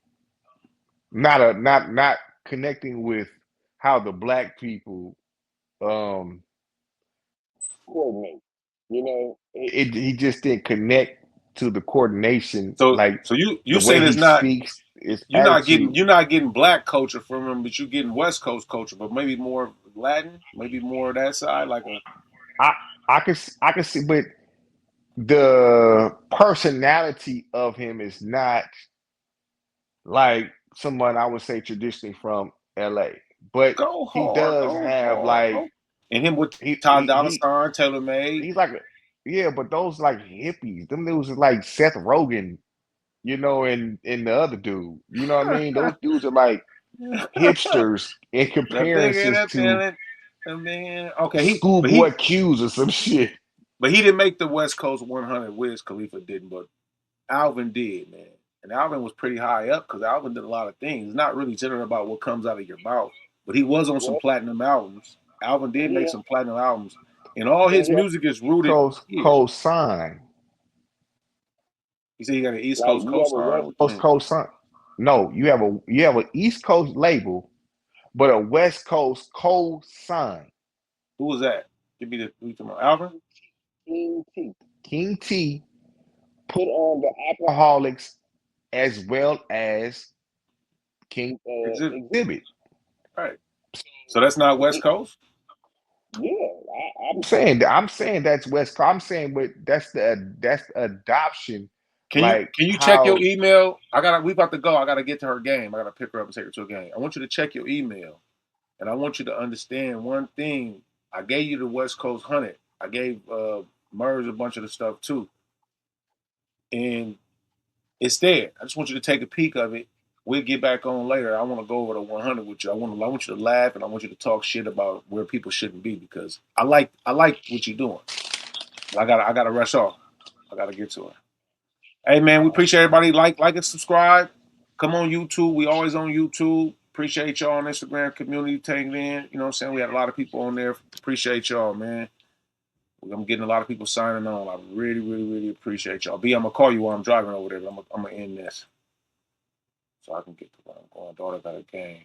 not connecting with how the black people coordinate. You know, he just didn't connect to the coordination. So Like you the way saying he it's not speaks, his attitude. you're not getting black culture from him, but you're getting West Coast culture, but maybe more Latin, maybe more of that side, like a I can see, but the personality of him is not like someone I would say traditionally from LA. But go he hard, does go have hard. like And him with he Ty he, Dolla he Sign, Taylor Made. he's like yeah, but those like hippies, them dudes are like Seth Rogen, you know, and the other dude. You know what I mean? Those dudes are like hipsters in The bigger comparisons the to feeling, the man. Okay, Schoolboy Q's or some shit. but he didn't make the West Coast 100. Wiz Khalifa didn't, but Alvin did, man. And Alvin was pretty high up because Alvin did a lot of things. It's not really general about what comes out of your mouth, but he was on some platinum albums. Alvin did make some platinum albums, and all his music is rooted here. Co-sign. He said he got an East Like Coast you have a cosign. West Coast co-sign. No, you have an East Coast label, but a West Coast co-sign. Who was that? Give me who you talking about? Alvin? King T put on the Alcoholics as well as King Exhibit. Right. So that's not West Coast? Yeah, I'm saying that's West Coast. I'm saying that's the adoption, Can like you check your how. email? We about to go. I gotta get to her game. I gotta pick her up and take her to a game. I want you to check your email, and I want you to understand one thing. I gave you the West Coast 100. I gave Murs a bunch of the stuff too, and it's there. I just want you to take a peek of it. We'll get back on later. I want to go over the 100 with you. I want you to laugh and I want you to talk shit about where people shouldn't be because I like what you're doing. But I gotta rush off. I gotta get to it. Hey man, we appreciate everybody. Like and subscribe. Come on YouTube. We always on YouTube. Appreciate y'all on Instagram community tagging in. You know what I'm saying? We had a lot of people on there. Appreciate y'all, man. I'm getting a lot of people signing on. I really, really, really appreciate y'all. B, I'm gonna call you while I'm driving over there. But I'm gonna end this so I can get to where I'm going. Daughter got a game.